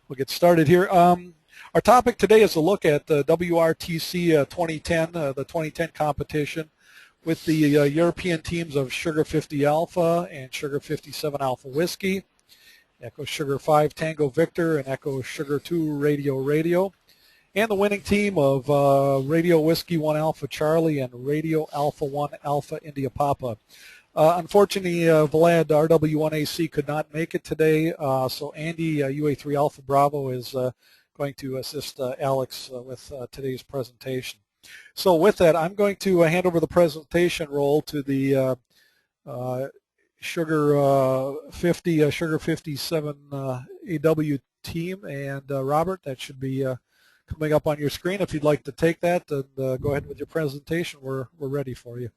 We'll get started here. Our topic today is a look at the WRTC 2010, the 2010 competition with the European teams of Sugar 50 Alpha and Sugar 57 Alpha Whiskey, Echo Sugar 5 Tango Victor, and Echo Sugar 2 Radio, and the winning team of Radio Whiskey 1 Alpha Charlie and Radio Alpha 1 Alpha India Papa. Unfortunately, Vlad, RW1AC, could not make it today, so Andy, UA3 Alpha Bravo, is going to assist Alex with today's presentation. So with that, I'm going to hand over the presentation role to the Sugar 50, Sugar 57 AW team, and Robert, that should be coming up on your screen. If you'd like to take that, and go ahead with your presentation. We're ready for you.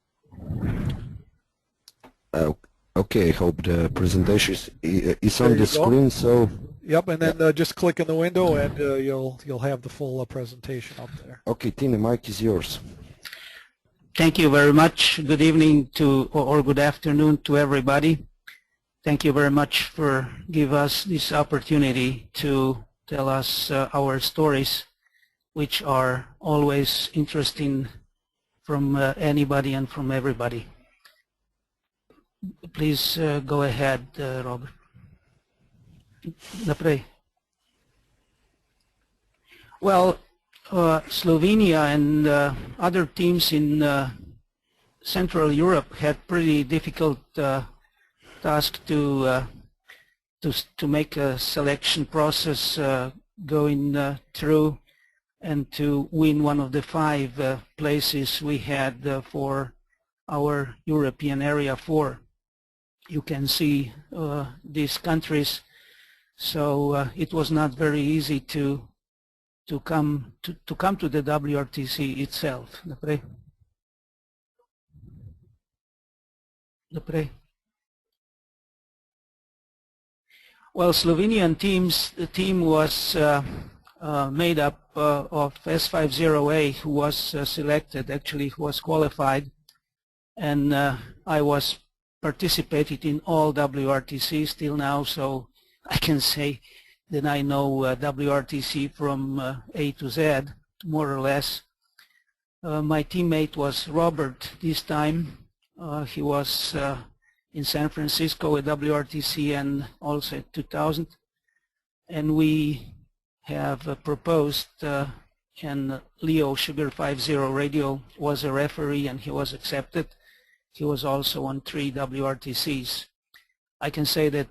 Okay, I hope the presentation is on the screen. So yep, and then just click in the window, and you'll have the full presentation up there. Okay, Tim, the mic is yours. Thank you very much. Good evening to or good afternoon to everybody. Thank you very much for giving us this opportunity to tell us our stories, which are always interesting from anybody and from everybody. Please go ahead, Robert. Well, Slovenia and other teams in Central Europe had pretty difficult task to make a selection process going through and to win one of the 5 places we had for our European Area 4. You can see these countries, so it was not very easy to come to the WRTC itself. Well, Slovenian the team was made up of S50A, who was selected, actually who was qualified, and I was participated in all WRTCs till now, so I can say that I know WRTC from A to Z, more or less. My teammate was Robert this time. He was in San Francisco at WRTC and also at 2000. And we have proposed, and Leo Sugar 50 Radio was a referee and he was accepted. He was also on 3 WRTCs. I can say that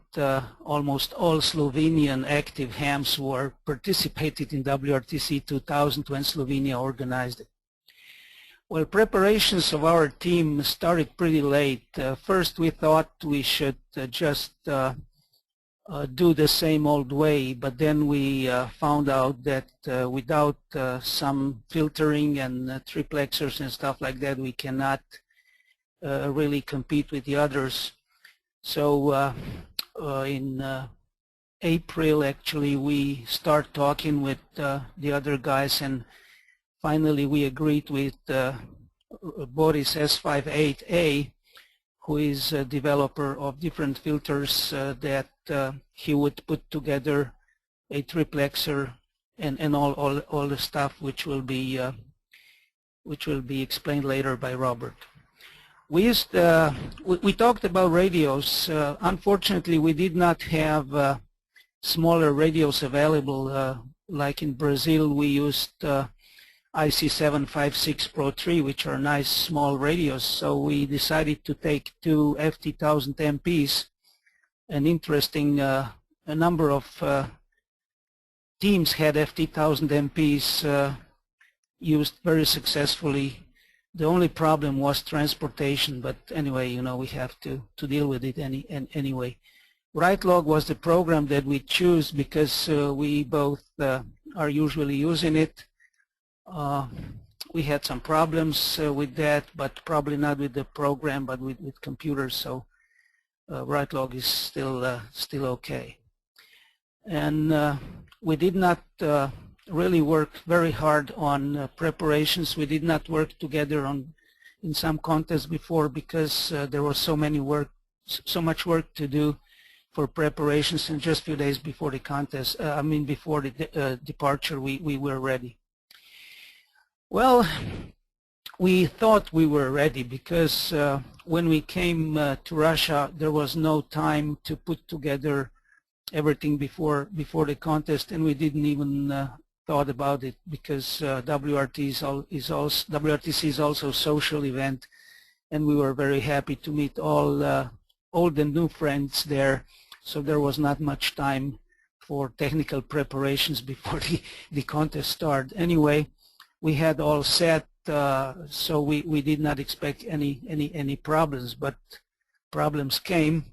almost all Slovenian active hams were participated in WRTC 2000 when Slovenia organized it. Well, preparations of our team started pretty late. First we thought we should just do the same old way, but then we found out that without some filtering and triplexers and stuff like that, we cannot really compete with the others. So in April, actually, we start talking with the other guys, and finally we agreed with Boris S58A, who is a developer of different filters, that he would put together a triplexer and all the stuff which will be explained later by Robert. We talked about radios. Unfortunately, we did not have smaller radios available. Like in Brazil, we used IC756 Pro 3, which are nice small radios. So we decided to take 2 FT1000 MPs. An interesting a number of teams had FT1000 MPs used very successfully. The only problem was transportation, but anyway, you know, we have to deal with it anyway. WriteLog was the program that we choose because we both are usually using it. We had some problems with that, but probably not with the program, but with computers. So WriteLog is still okay. And we did not really work very hard on preparations. We did not work together in some contests before because there was so much work to do for preparations, and just a few days before the contest, before the departure, we were ready. Well, we thought we were ready because when we came to Russia, there was no time to put together everything before the contest, and we didn't even thought about it because WRTC is also a social event, and we were very happy to meet all old and new friends there. So there was not much time for technical preparations before the contest started. Anyway, we had all set, so we did not expect any problems, but problems came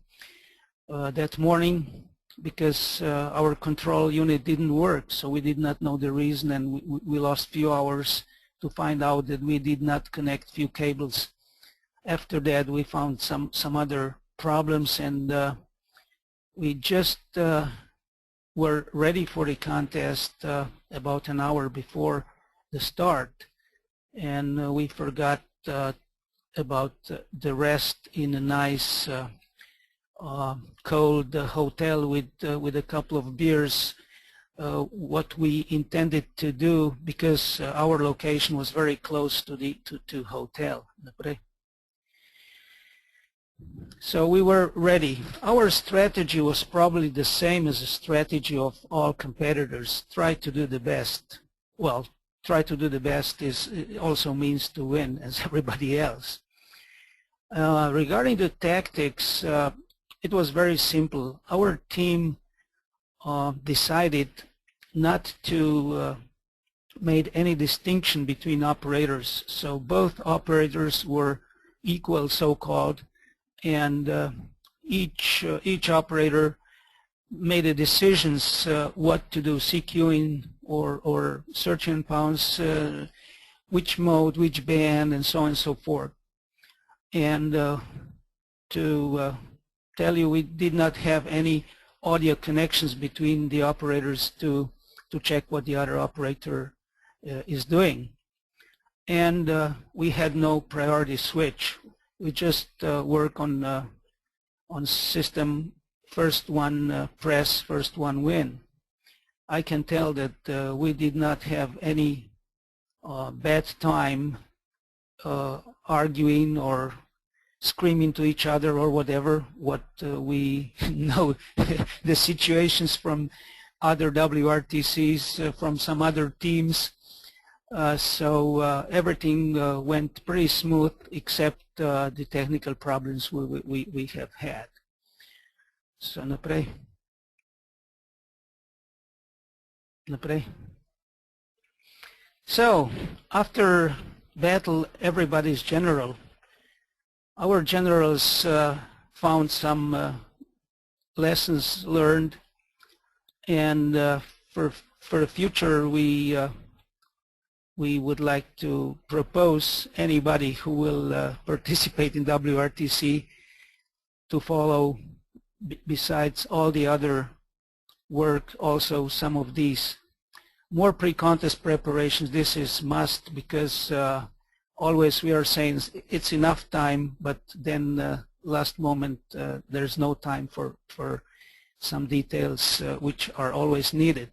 that morning because our control unit didn't work, so we did not know the reason, and we lost few hours to find out that we did not connect few cables. After that, we found some other problems, and we just were ready for the contest about an hour before the start, and we forgot about the rest in a nice cold hotel with a couple of beers. What we intended to do, because our location was very close to the hotel. So we were ready. Our strategy was probably the same as the strategy of all competitors. Try to do the best. Well, try to do the best also means to win, as everybody else. Regarding the tactics, it was very simple. Our team decided not to make any distinction between operators. So both operators were equal, so-called, and each operator made the decisions what to do, CQing or search and pounce, which mode, which band, and so on and so forth. And to tell you, we did not have any audio connections between the operators to check what the other operator is doing. And we had no priority switch. We just work on system, first one press, first one win. I can tell that we did not have any bad time arguing or screaming to each other or whatever. What we know the situations from other WRTCs, from some other teams. So everything went pretty smooth except the technical problems we have had. So naprej. So after battle, everybody's general. Our generals found some lessons learned, and for the future, we would like to propose anybody who will participate in WRTC to follow, besides all the other work, also some of these. More pre-contest preparations, this is must, because always we are saying it's enough time, but then last moment there's no time for some details which are always needed.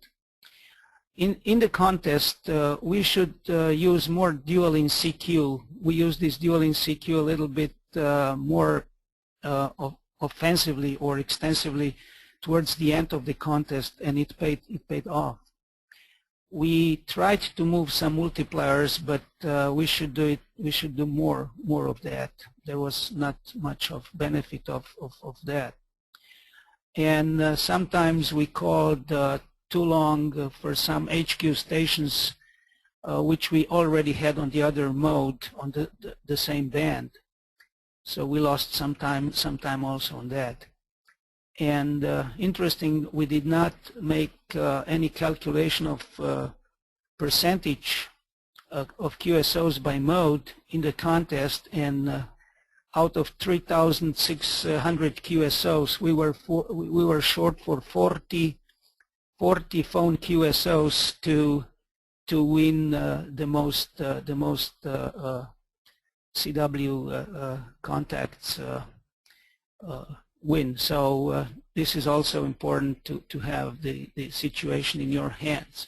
In the contest, we should use more dual-in CQ. We use this dual-in CQ a little bit more offensively or extensively towards the end of the contest, and it paid off. We tried to move some multipliers, but we should do it. We should do more of that. There was not much of benefit of that, and sometimes we called too long for some HQ stations, which we already had on the other mode on the same band. So we lost some time also on that. And interesting, we did not make any calculation of percentage of QSOs by mode in the contest, and out of 3,600 QSOs, we were short for 40 phone QSOs to win the most CW contacts win. So this is also important to have the situation in your hands.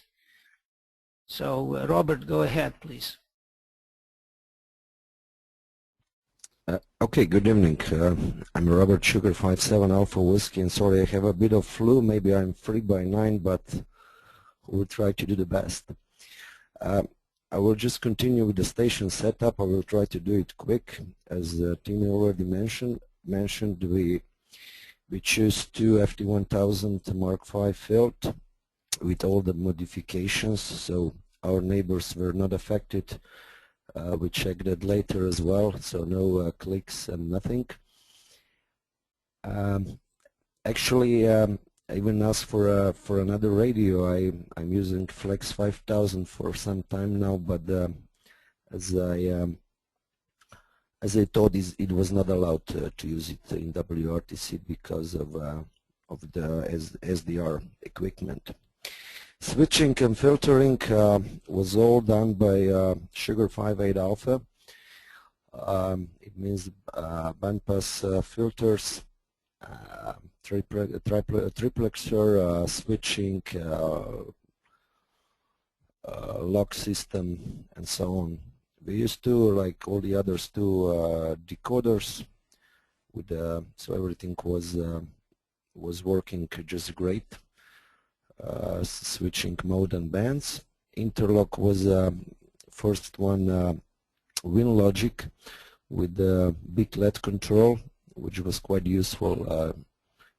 So Robert, go ahead, please. Okay, good evening. I'm Robert Sugar 57 Alpha Whiskey, and sorry I have a bit of flu. Maybe I'm free by 9, but we'll try to do the best. I will just continue with the station setup. I will try to do it quick. As Timmy already mentioned, we choose two FT1000 Mark V filter with all the modifications, so our neighbors were not affected. We checked that later as well, so no clicks and nothing. Actually, I even asked for another radio. I'm using Flex 5000 for some time now, but as I thought, it was not allowed to use it in WRTC because of the SDR equipment. Switching and filtering was all done by Sugar 58 Alpha. It means bandpass filters, triplexer, switching, lock system, and so on. We used to, like all the others, do decoders with so everything was working just great. Switching mode and bands. Interlock was first one WinLogic with big LED control, which was quite useful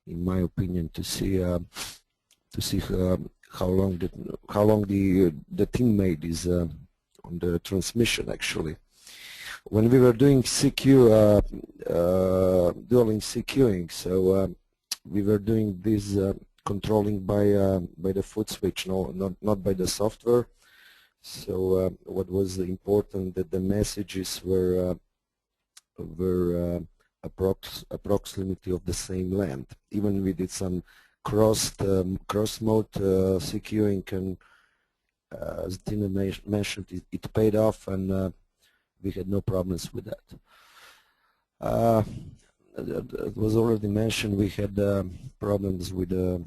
in my opinion to see how long the teammate is on the transmission actually. When we were doing CQ, dual-link CQing, so we were doing this controlling by the foot switch, not by the software. So what was important that the messages were approximately of the same length. Even we did some cross mode CQing, and as Tina mentioned, it paid off, and we had no problems with that. It was already mentioned we had problems with the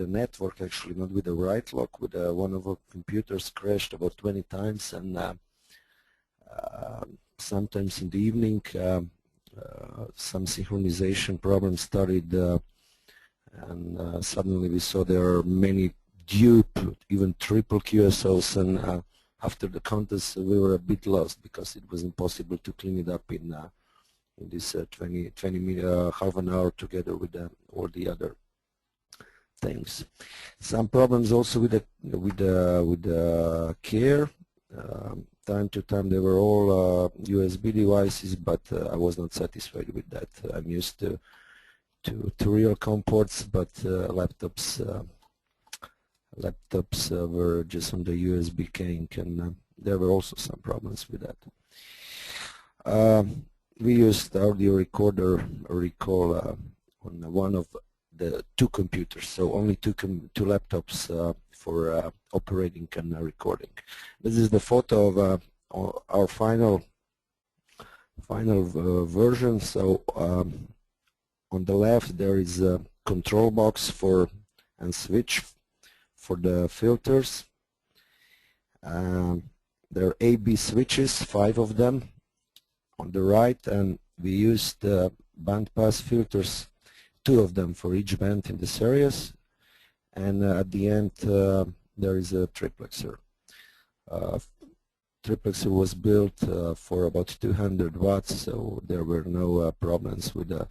network, actually, not with the write lock. With one of our computers crashed about 20 times, and sometimes in the evening some synchronization problems started, and suddenly we saw there are many dupe, even triple QSOs, and after the contest we were a bit lost because it was impossible to clean it up in this 20 minute, half an hour together with all the other things. Some problems also with the care. Time to time they were all USB devices, but I was not satisfied with that. I'm used to real COM ports, but laptops were just on the USB kink, and there were also some problems with that. We used audio recorder recall on one of the two computers, so only two laptops for operating and recording. This is the photo of our final version. So on the left there is a control box and switch for the filters. There are AB switches, 5 of them on the right, and we used bandpass filters, 2 of them for each band in the series, and at the end there is a triplexer. Triplexer was built for about 200 watts, so there were no problems with the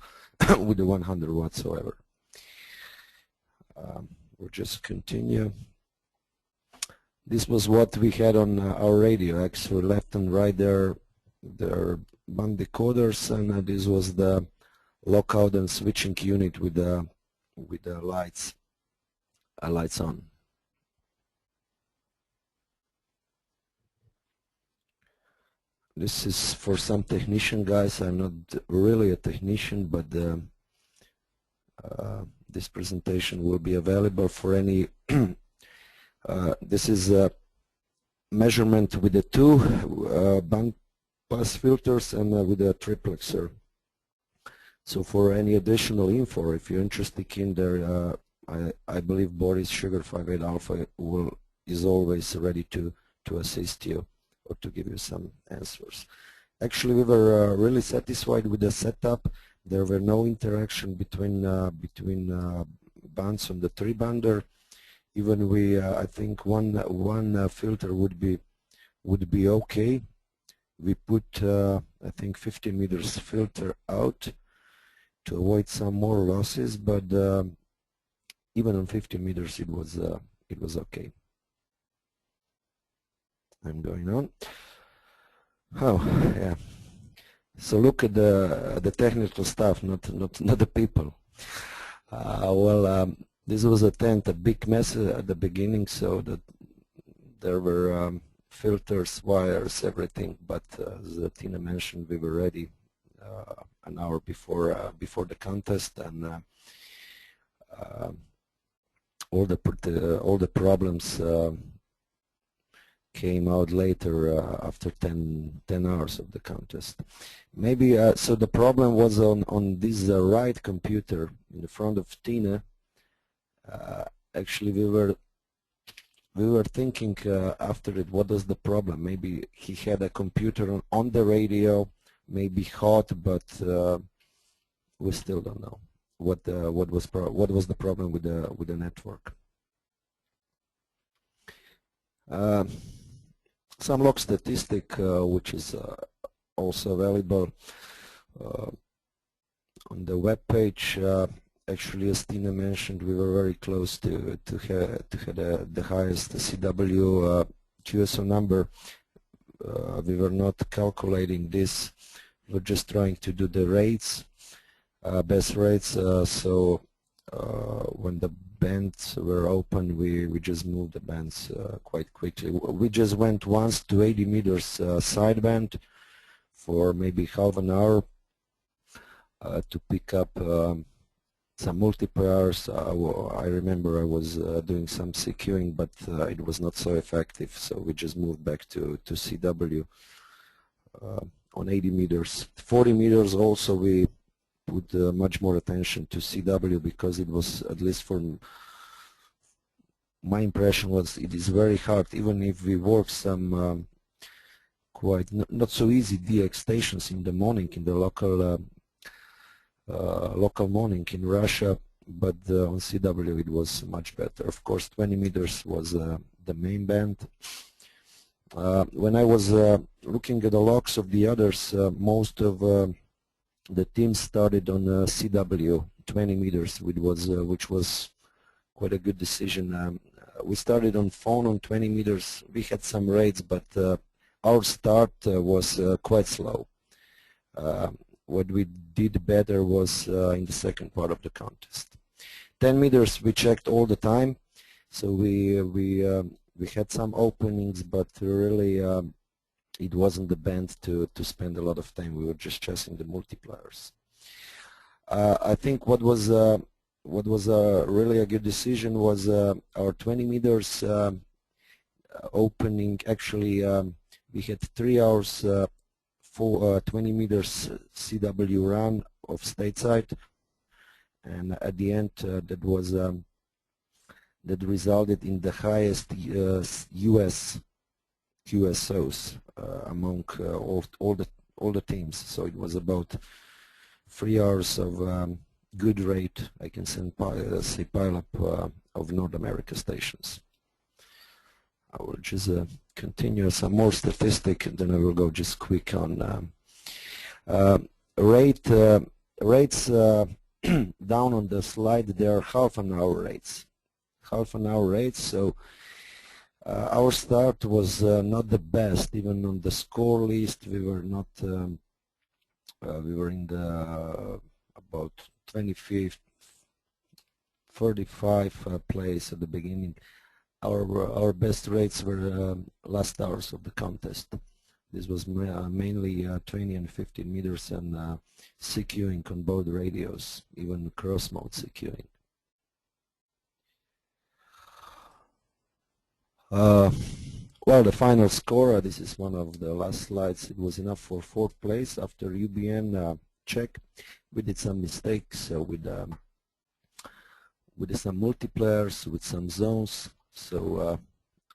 with the 100 whatsoever. We'll just continue. This was what we had on our radio. Actually, left and right there are band decoders, and this was the lockout and switching unit with the lights on. This is for some technician guys. I'm not really a technician, but this presentation will be available for any. This is a measurement with the 2 band pass filters and with a triplexer. So for any additional info, if you're interested in there, I believe Boris Sugar 58 Alpha is always ready to assist you or to give you some answers. Actually, we were really satisfied with the setup. There were no interaction between bands on the 3-bander. Even I think one filter would be okay. We put I think 50 meters filter out to avoid some more losses, but even on 50 meters it was okay. I'm going on. Oh yeah. So look at the technical stuff, not the people. Well, this was a tent, a big mess at the beginning, so that there were filters, wires, everything. But as Tina mentioned, we were ready an hour before the contest, and all the problems came out later after 10 hours of the contest. Maybe so the problem was on this right computer in the front of Tina. Actually, we were thinking after it, what was the problem? Maybe he had a computer on the radio, maybe hot, but we still don't know what was the problem with the network. Some log statistic, which is also available on the web page. Actually, as Tina mentioned, we were very close to have the highest CW QSO number. We were not calculating this. We were just trying to do the rates, best rates. So when the bands were open, we just moved the bands quite quickly. We just went once to 80 meters sideband for maybe half an hour to pick up some multipliers. I remember I was doing some CQing, but it was not so effective, so we just moved back to CW on 80 meters. 40 meters also we put much more attention to CW, because it was, at least for my impression, was it is very hard, even if we work some quite not so easy DX stations in the morning, in the local morning in Russia, but on CW it was much better. Of course, 20 meters was the main band. When I was looking at the logs of the others, most of the team started on CW 20 meters, which was quite a good decision. We started on phone on 20 meters. We had some rates, but our start was quite slow. What we did better was in the second part of the contest. 10 meters we checked all the time, so we had some openings, but really it wasn't the band to spend a lot of time. We were just chasing the multipliers. I think what was really a good decision was our 20 meters opening. Actually, we had 3 hours for 20 meters CW run of stateside, and at the end that resulted in the highest US QSOs among all the teams. So it was about 3 hours of good rate, I can say pile-up of North America stations. I will just continue some more statistic, and then I will go just quick on rates down on the slide. There are half-an-hour rates. Half-an-hour rates. So our start was not the best. Even on the score list, we were not. We were in the about 25th, 35th place at the beginning. Our best rates were last hours of the contest. This was mainly 20 and 15 meters and CQing on both radios, even cross-mode CQing. Well, the final score, this is one of the last slides. It was enough for 4th place after UBN. check. We did some mistakes with some multiplayers, with some zones. So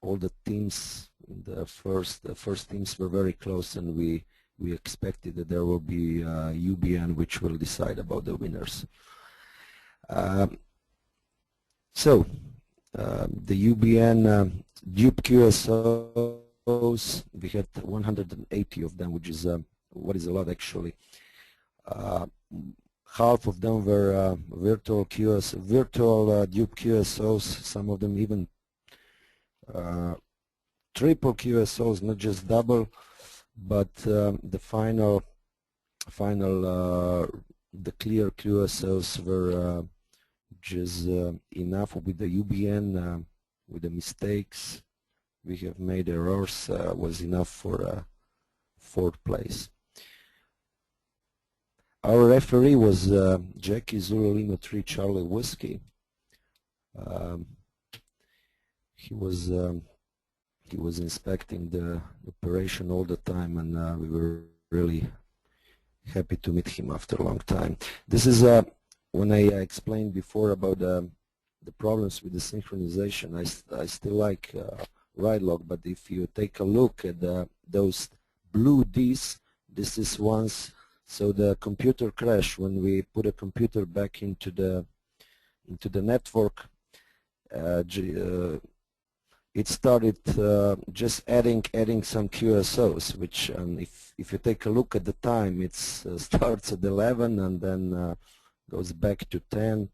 all the teams in the first teams were very close, and we expected that there will be UBN which will decide about the winners. So the UBN dupe QSOs, we had 180 of them, which is what is a lot actually. Half of them were virtual dupe QSOs, some of them even triple QSOs, not just double, but the final the clear QSOs were just enough. With the UBN, with the mistakes we have made, errors, was enough for fourth place. Our referee was Jackie Zulu Lima 3 Charlie Whiskey. He was inspecting the operation all the time, and we were really happy to meet him after a long time. This is when I explained before about the problems with the synchronization. I still like ride log, but if you take a look at those blue Ds, this is once. So the computer crash, when we put a computer back into the network, it started just adding some QSOs, which if you take a look at the time, it starts at 11 and then goes back to 10.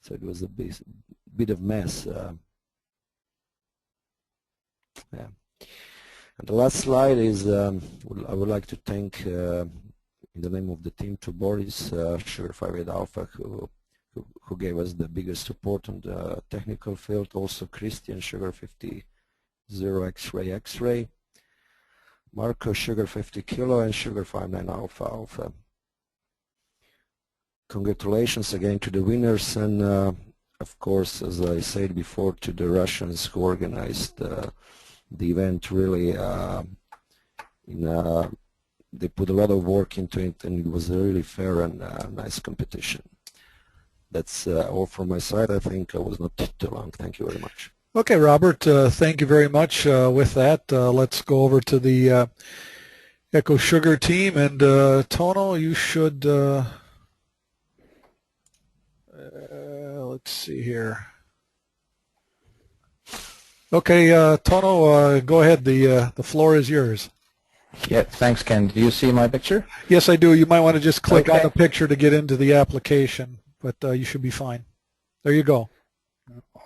So it was a bit of mess. Yeah. And the last slide is I would like to thank in the name of the team to Boris, Sugar 58 Alpha, who gave us the biggest support on the technical field. Also Christian, Sugar 50 Zero X-Ray, Marco, Sugar 50 Kilo, and Sugar 59 Alpha. Congratulations again to the winners, and of course, as I said before, to the Russians who organized the event. Really, they put a lot of work into it, and it was a really fair and nice competition. That's all from my side. I think I was not too long. Thank you very much. Okay, Robert, thank you very much. With that, let's go over to the Echo Sugar team, and Tono, you should let's see here. Okay, Tono, go ahead. The floor is yours. Yeah, thanks, Ken. Do you see my picture? Yes, I do. You might want to just click Okay. on the picture to get into the application, but you should be fine. There you go.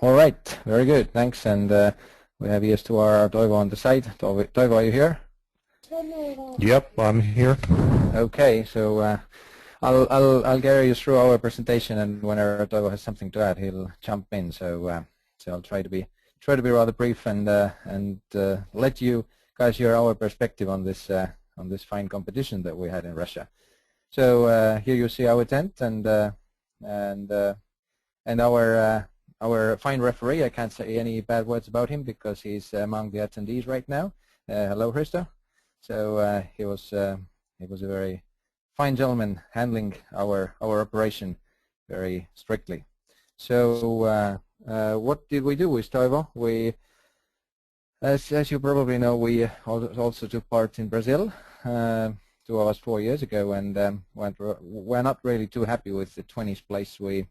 All right, very good, thanks. And we have here to our Toivo on the side. Toivo, are you here? Yep, I'm here. Okay, so I'll carry you through our presentation, and whenever Toivo has something to add, he'll jump in. So I'll try to be rather brief and let you guys hear our perspective on this fine competition that we had in Russia. So here you see our tent and our fine referee. I can't say any bad words about him because he's among the attendees right now. Hello, Hristo. So he was a very fine gentleman, handling our operation very strictly. So what did we do with Toivo? We, as you probably know, we also took part in Brazil 2 of us 4 years ago, and we're not really too happy with the 20th place we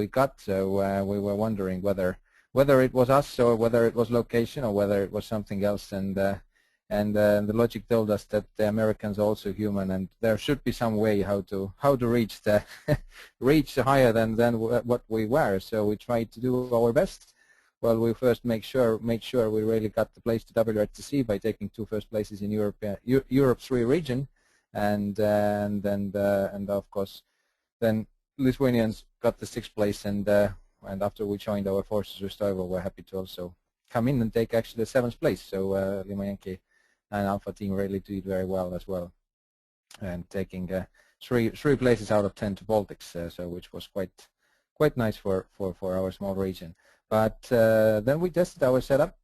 got. So we were wondering whether it was us, or whether it was location, or whether it was something else. And the logic told us that the Americans are also human, and there should be some way how to reach the reach higher than what we were. So we tried to do our best. Well, we first made sure we really got the place to WRTC by taking 2 first places in Europe 3 region, and of course then Lithuanians got the 6th place, and after we joined our forces with Toivo, we're happy to also come in and take actually the 7th place. So Limayanki and Alpha team really did very well as well, and taking 3 places out of 10 to Baltics, so which was quite nice for our small region. But then we tested our setup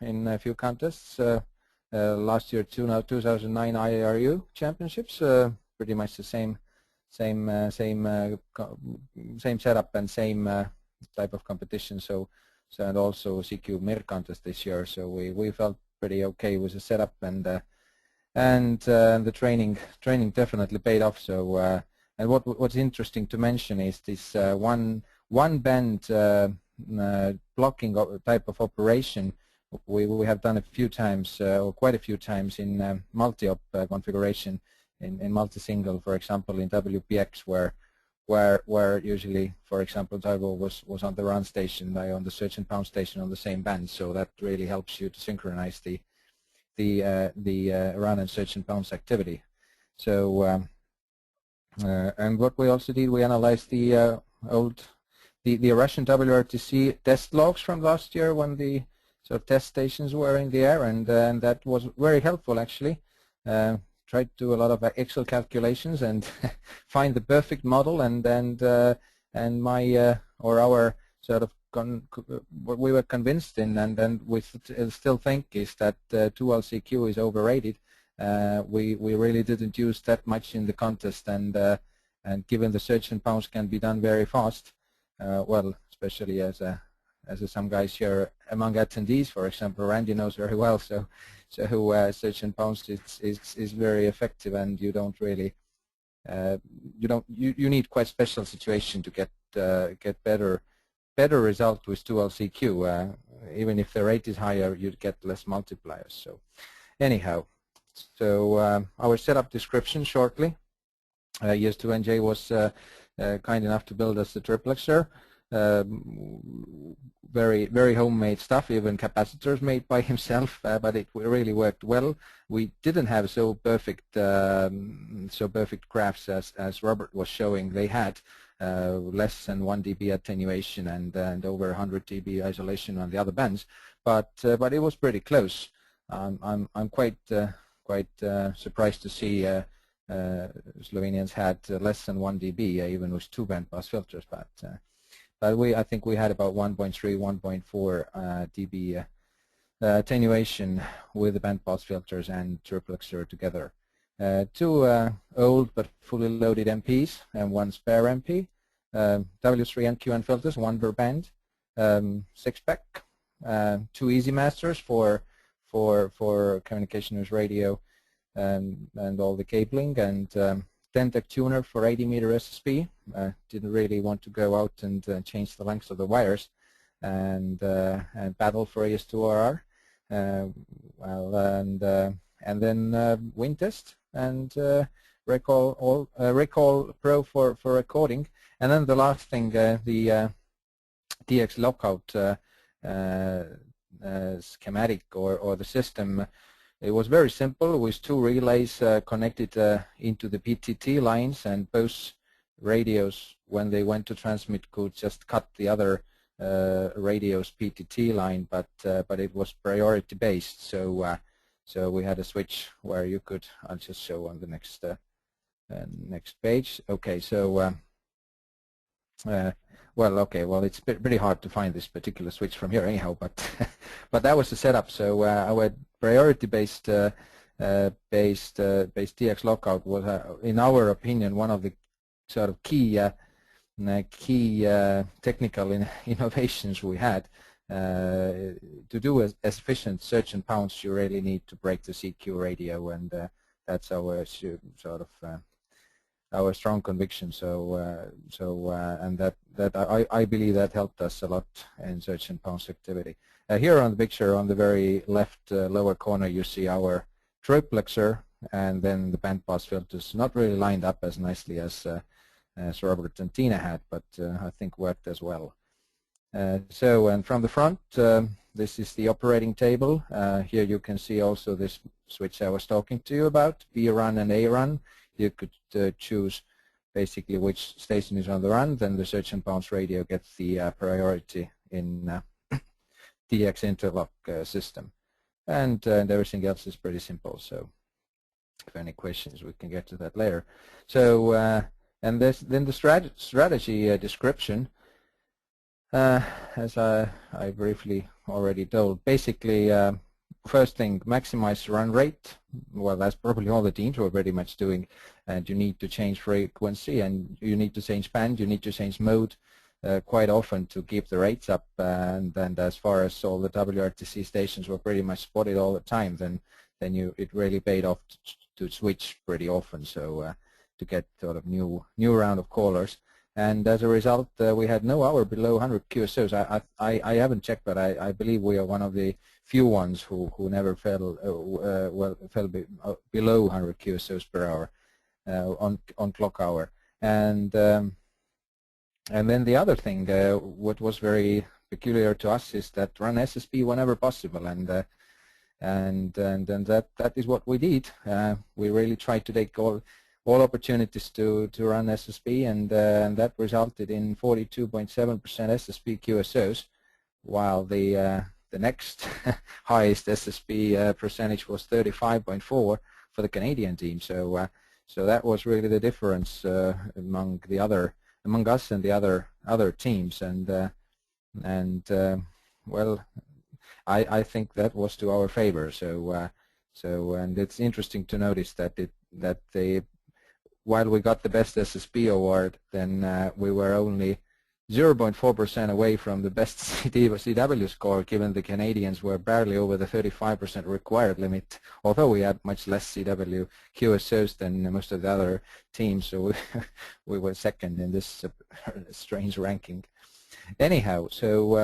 in a few contests. Last year, 2009 IARU championships, pretty much the same setup and same type of competition. So and also CQ Mir contest this year. So we felt pretty okay with the setup, and the training definitely paid off. So and what's interesting to mention is this one band blocking type of operation. We have done a few times, or quite a few times, in multi-op configuration, in multi-single, for example, in WPX, where usually, for example, Taiwo was on the run station, on the search and pound station on the same band. So that really helps you to synchronize the run and search and pounds activity. So and what we also did, we analyzed the Russian WRTC test logs from last year when the test stations were in the air, and that was very helpful actually. Tried to do a lot of Excel calculations and find the perfect model, and my or our sort of what we were convinced in, and then we still think, is that 2LCQ is overrated. We really didn't use that much in the contest, and given the search and pounds can be done very fast, well, especially as some guys here among attendees, for example, Randy knows very well. So search and pounds is very effective, and you don't really you need quite special situation to get better result with 2LCQ. Even if the rate is higher, you'd get less multipliers. So anyhow, so our setup description shortly. ES2NJ was kind enough to build us the triplexer. Very homemade stuff, even capacitors made by himself, but it really worked well. We didn't have so perfect graphs as Robert was showing. They had less than 1 dB attenuation and over 100 dB isolation on the other bands, but it was pretty close. I'm quite surprised to see Slovenians had less than 1 dB even with 2 bandpass filters, but I think we had about 1.3, 1.4 dB attenuation with the bandpass filters and triplexer together. 2 old but fully loaded MPs and 1 spare MP, W3 NQN filters, 1 per band, 6-pack, 2 Easy Masters for communication with radio and all the cabling, and 10-tech tuner for 80-meter SSB. Didn't really want to go out and change the length of the wires, and paddle for AS2RR. And then wind test and Recall Pro for recording, and then the last thing, the DX lockout schematic or the system. It was very simple with 2 relays connected into the PTT lines, and both radios, when they went to transmit, could just cut the other radio's PTT line, but it was priority based. So we had a switch where you could. I'll just show on the next page. Okay, so well, it's pretty hard to find this particular switch from here anyhow, but but that was the setup. So our priority-based DX lockout was, in our opinion, one of the sort of key technical innovations we had. To do as efficient search and pounds, you really need to break the CQ radio, and that's our sort of our strong conviction. So and that I believe that helped us a lot in search and pounds activity. Here on the picture, on the very left lower corner, you see our triplexer, and then the bandpass filters, not really lined up as nicely as Robert and Tina had, but I think worked as well. So, and from the front, this is the operating table. Here you can see also this switch I was talking to you about, B run and A run. You could choose basically which station is on the run, then the search and pounds radio gets the priority in DX interlock system. And everything else is pretty simple, so if any questions we can get to that later. So and then the strategy description, as I briefly already told, basically first thing, maximize run rate. Well, that's probably all the teams were pretty much doing, and you need to change frequency, and you need to change band, you need to change mode quite often to keep the rates up. And as far as all the WRTC stations were pretty much spotted all the time, then it really paid off to switch pretty often, so to get sort of new round of callers. And as a result, we had no hour below 100 QSOs. I haven't checked, but I believe we are one of the few ones who never fell below 100 QSOs per hour on clock hour. And then the other thing, what was very peculiar to us, is that run SSP whenever possible, and that is what we did. We really tried to take all opportunities to run SSP, and that resulted in 42.7% SSP QSOs, while the next highest SSP percentage was 35.4 for the Canadian team. So that was really the difference among us and the other teams, and well, I think that was to our favor. So and it's interesting to notice that while we got the best SSP award, then we were only 0.4% away from the best CW score, given the Canadians were barely over the 35% required limit, although we had much less CW QSOs than most of the other teams, so we were second in this strange ranking. Anyhow, so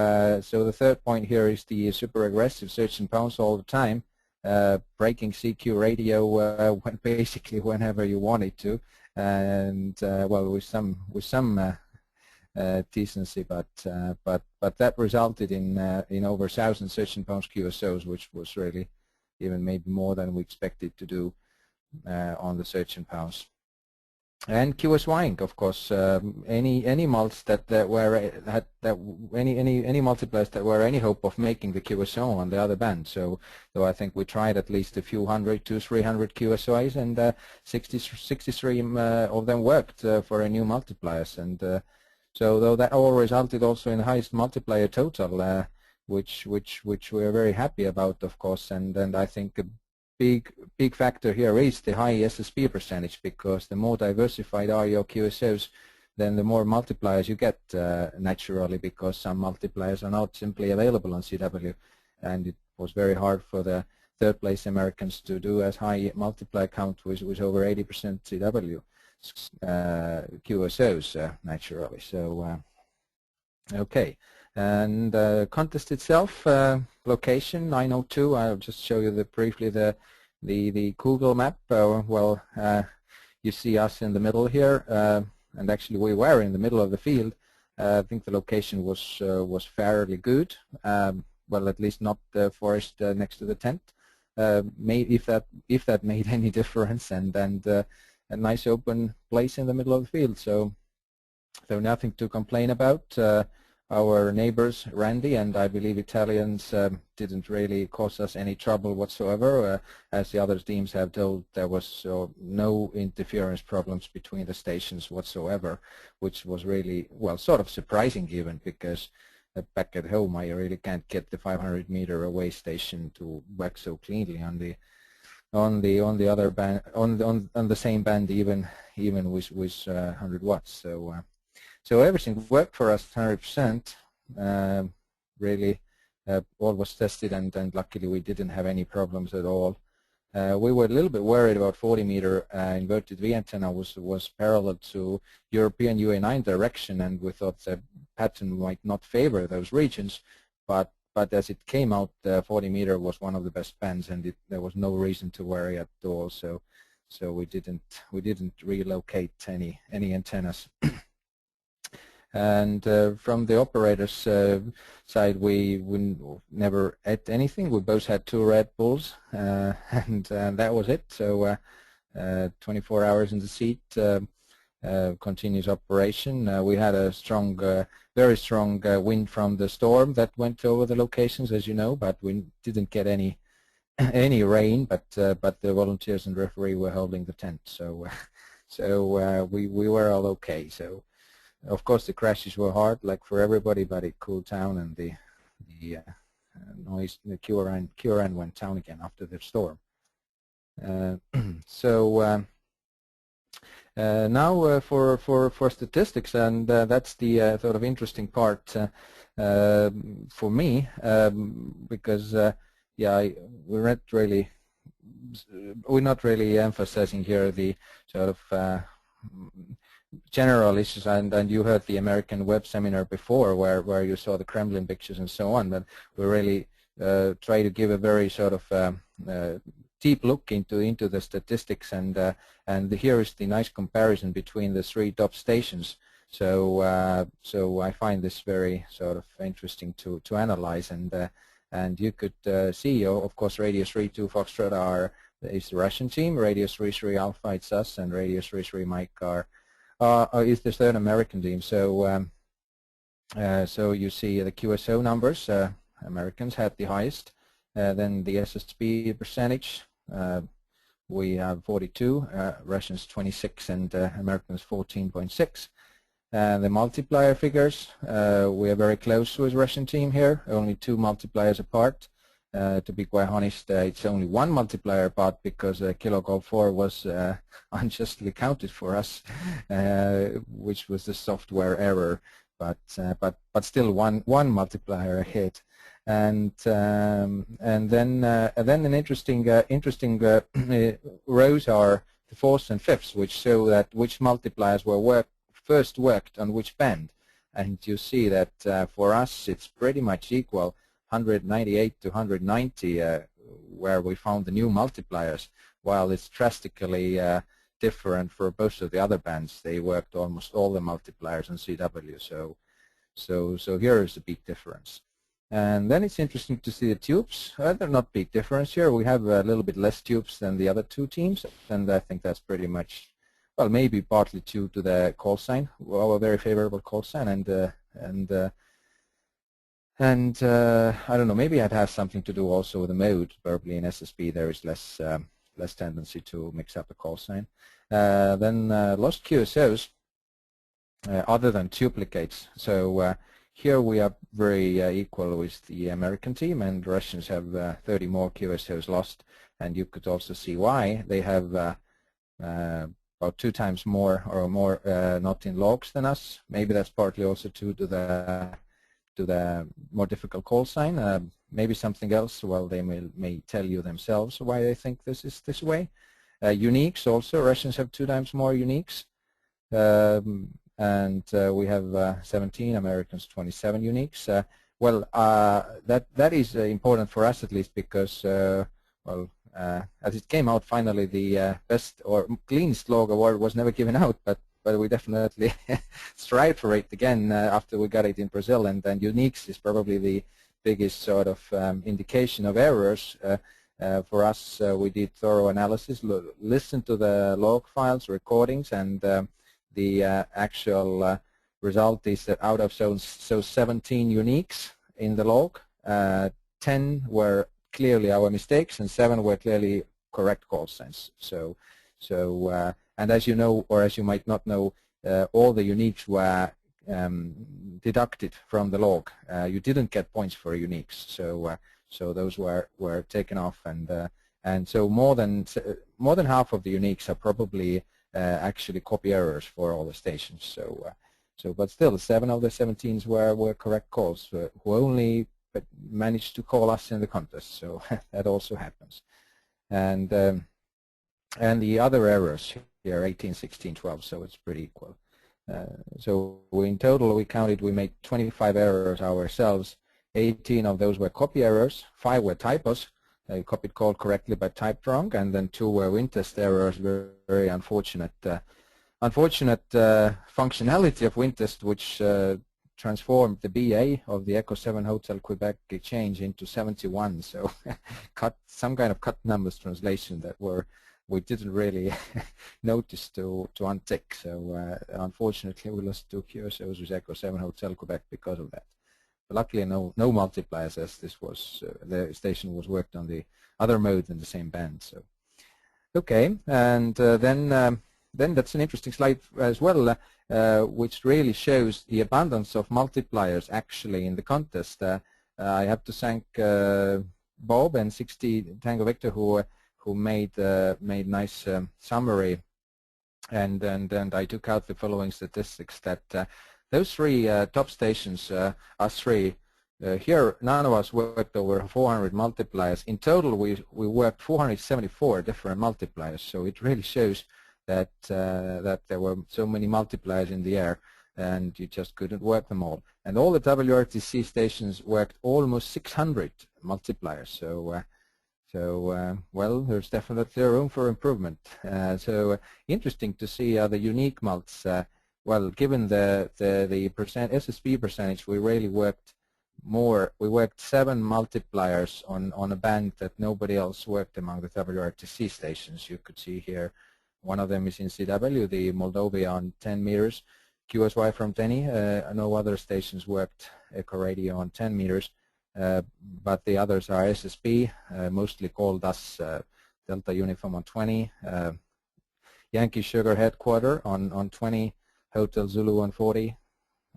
the third point here is the super aggressive search and pounce all the time, breaking CQ radio basically whenever you wanted to, and well, with some decency, but that resulted in over 1,000 search and pounce QSOs, which was really even maybe more than we expected to do on the search and pounce. And QSYing, of course, any mults that were any multipliers that were any hope of making the QSO on the other band. So I think we tried at least a few 100 to 300 QSOs, and 63 of them worked for a new multipliers. And so though that all resulted also in the highest multiplier total, which we are very happy about, of course. And I think a big factor here is the high SSP percentage, because the more diversified are your QSOs, then the more multipliers you get naturally, because some multipliers are not simply available on CW, and it was very hard for the third place Americans to do as high multiplier count with over 80% CW QSOs naturally. So okay. And contest itself, location 902. I'll just show you briefly the Google map. Well, you see us in the middle here, and actually we were in the middle of the field. I think the location was fairly good. Well, at least not the forest next to the tent. If that made any difference, and a nice open place in the middle of the field. So nothing to complain about. Our neighbors, Randy, and I believe Italians, didn't really cause us any trouble whatsoever. As the other teams have told, there was no interference problems between the stations whatsoever, which was really, well, sort of surprising even, because back at home I really can't get the 500-meter away station to work so cleanly on the other band, on the same band, even with 100 watts. So everything worked for us 100%. Really, all was tested, and luckily we didn't have any problems at all. We were a little bit worried about 40-meter inverted V antenna was parallel to European UA9 direction, and we thought the pattern might not favor those regions. But as it came out, 40-meter was one of the best bands, and there was no reason to worry at all. So we didn't relocate any antennas. And from the operator's side, we never ate anything. We both had 2 Red Bulls, and that was it. So 24 hours in the seat, continuous operation. We had a strong, very strong wind from the storm that went over the locations, as you know, but we didn't get any rain. But the volunteers and referee were holding the tent, so we were all okay. So. Of course, the crashes were hard, like for everybody, but it cooled down, and noise. The QRN went down again after the storm. So now for statistics, and that's the sort of interesting part for me, because yeah, we're not really emphasizing here the sort of general issues, and you heard the American Web Seminar before, where you saw the Kremlin pictures and so on. But we really try to give a very sort of deep look into the statistics, and here is the nice comparison between the 3 top stations. So so I find this very sort of interesting to analyze, and you could see, of course, Radio 32 Foxtrot is the Russian team, Radio 33 Alpha it's us, and Radio 33 Mike is the third American team. So so you see the QSO numbers. Americans had the highest. Then the SSB percentage, we have 42, Russians 26, and Americans 14.6. The multiplier figures, we are very close with Russian team here, only 2 multipliers apart. To be quite honest, it's only 1 multiplier apart because Kilo Golf 4 was unjustly counted for us, which was the software error. But still one multiplier ahead. And then an interesting rows are the 4ths and 5ths, which show that which multipliers were first worked on which band. And you see that for us it's pretty much equal, 198 to 190, where we found the new multipliers, while it's drastically different for both of the other bands. They worked almost all the multipliers on CW. So here is a big difference. And then it's interesting to see the tubes. They're not big difference here. We have a little bit less tubes than the other 2 teams, and I think that's pretty much, well, maybe partly due to the call sign, our very favorable call sign, and I don't know, maybe it has something to do also with the mode. Probably in SSB there is less tendency to mix up the call sign. Then lost QSOs other than duplicates. So here we are very equal with the American team, and Russians have 30 more QSOs lost, and you could also see why. They have about 2 times more or more not in logs than us. Maybe that's partly also due to the more difficult call sign. Maybe something else. Well, they may tell you themselves why they think this is this way. Uniques also. Russians have 2 times more uniques. And we have 17, Americans 27 uniques. Well, that is important for us at least, because well, as it came out finally, the best or cleanest log award was never given out, but we definitely strive for it again after we got it in Brazil, and then uniques is probably the biggest sort of indication of errors. For us, we did thorough analysis, listened to the log files, recordings, and the actual result is that out of so 17 uniques in the log, 10 were clearly our mistakes and 7 were clearly correct call signs. So and as you know, or as you might not know, all the uniques were deducted from the log. You didn't get points for uniques, so those were taken off, and so more than half of the uniques are probably actually copy errors for all the stations. So but still 7 of the 17s were correct calls, who only managed to call us in the contest. So that also happens. And the other errors here, 18, 16, 12, so it's pretty equal. So in total we made 25 errors ourselves. 18 of those were copy errors, 5 were typos, copied call correctly but typed wrong, and then 2 were WinTest errors, very unfortunate functionality of WinTest, which transformed the BA of the Echo 7 Hotel Quebec exchange into 71, so cut some kind of cut numbers translation that we didn't really notice to untick. So unfortunately we lost 2 QSOs with Echo 7 Hotel Quebec because of that. But luckily no multipliers, as this was the station was worked on the other mode in the same band. So okay, and then that's an interesting slide as well, which really shows the abundance of multipliers actually in the contest. I have to thank Bob and 60 Tango Victor who made nice summary, and I took out the following statistics that those three top stations, us three, here none of us worked over 400 multipliers. In total we worked 474 different multipliers, so it really shows that that there were so many multipliers in the air and you just couldn't work them all. And all the WRTC stations worked almost 600 multipliers, so well, there's definitely room for improvement. So interesting to see the unique mults. Well, given the SSB percentage, we really worked more. We worked 7 multipliers on a band that nobody else worked among the WRTC stations. You could see here, one of them is in CW, the Moldova on 10 meters, QSY from Tenny. No other stations worked Echo Radio on 10 meters. But the others are SSB, mostly called us Delta Uniform on 20, Yankee Sugar Headquarter on 20, Hotel Zulu on 40.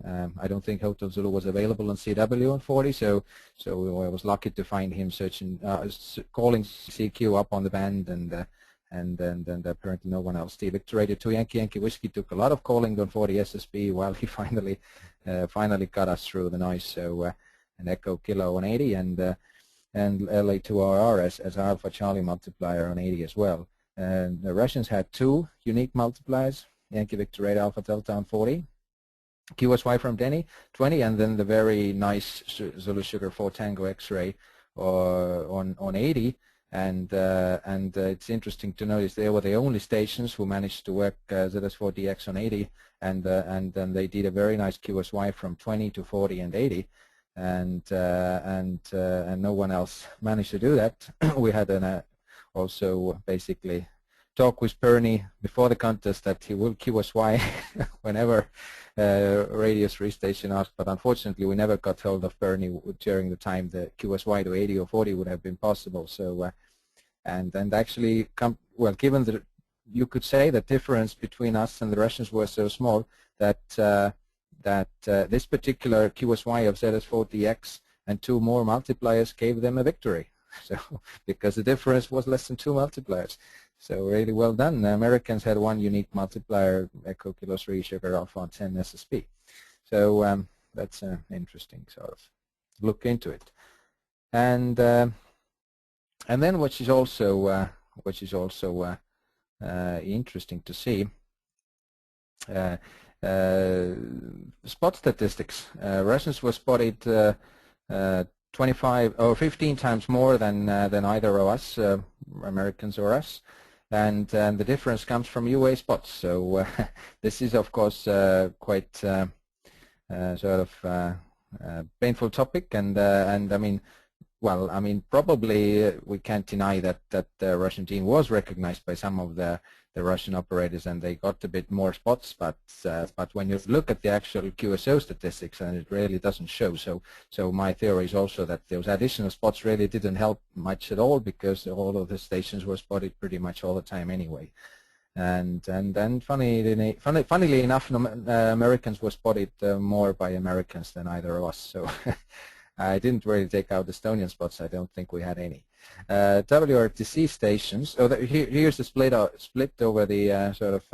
I don't think Hotel Zulu was available on CW on 40, so I was lucky to find him searching, calling CQ up on the band, and apparently no one else. The Victor Radio 2 Yankee Whiskey took a lot of calling on 40 SSB while he finally got us through the noise. So. An Echo Kilo on 80, and LA2RR as Alpha Charlie multiplier on 80 as well. And the Russians had 2 unique multipliers, Yankee Victor 8 Alpha Delta on 40, QSY from Denny 20, and then the very nice Zulu Sugar 4 Tango X-Ray on 80. And it's interesting to notice they were the only stations who managed to work ZS4DX on 80, and then they did a very nice QSY from 20 to 40 and 80. And no one else managed to do that. We had also basically talk with Bernie before the contest that he will QSY whenever Radio 3 station asked, but unfortunately we never got hold of Bernie during the time the QSY to 80 or 40 would have been possible. So and actually, well, given that you could say the difference between us and the Russians was so small that this particular QSY of ZS4DX and 2 more multipliers gave them a victory. So because the difference was less than 2 multipliers. So really well done. The Americans had 1 unique multiplier, Echo Kilo 3 Sugar Alpha on 10 SSB. So that's an interesting sort of look into it. And then which is also interesting to see. Spot statistics. Russians were spotted 25 or 15 times more than either of us, Americans or us, and the difference comes from UA spots. So this is of course quite sort of painful topic, and I mean, well, I mean, probably we can't deny that the Russian team was recognized by some of the Russian operators, and they got a bit more spots. But when you look at the actual QSO statistics, and it really doesn't show. So my theory is also that those additional spots really didn't help much at all, because all of the stations were spotted pretty much all the time anyway. And funnily enough, Americans were spotted more by Americans than either of us. So. I didn't really take out Estonian spots. I don't think we had any. WRTC stations. So here's the split over the sort of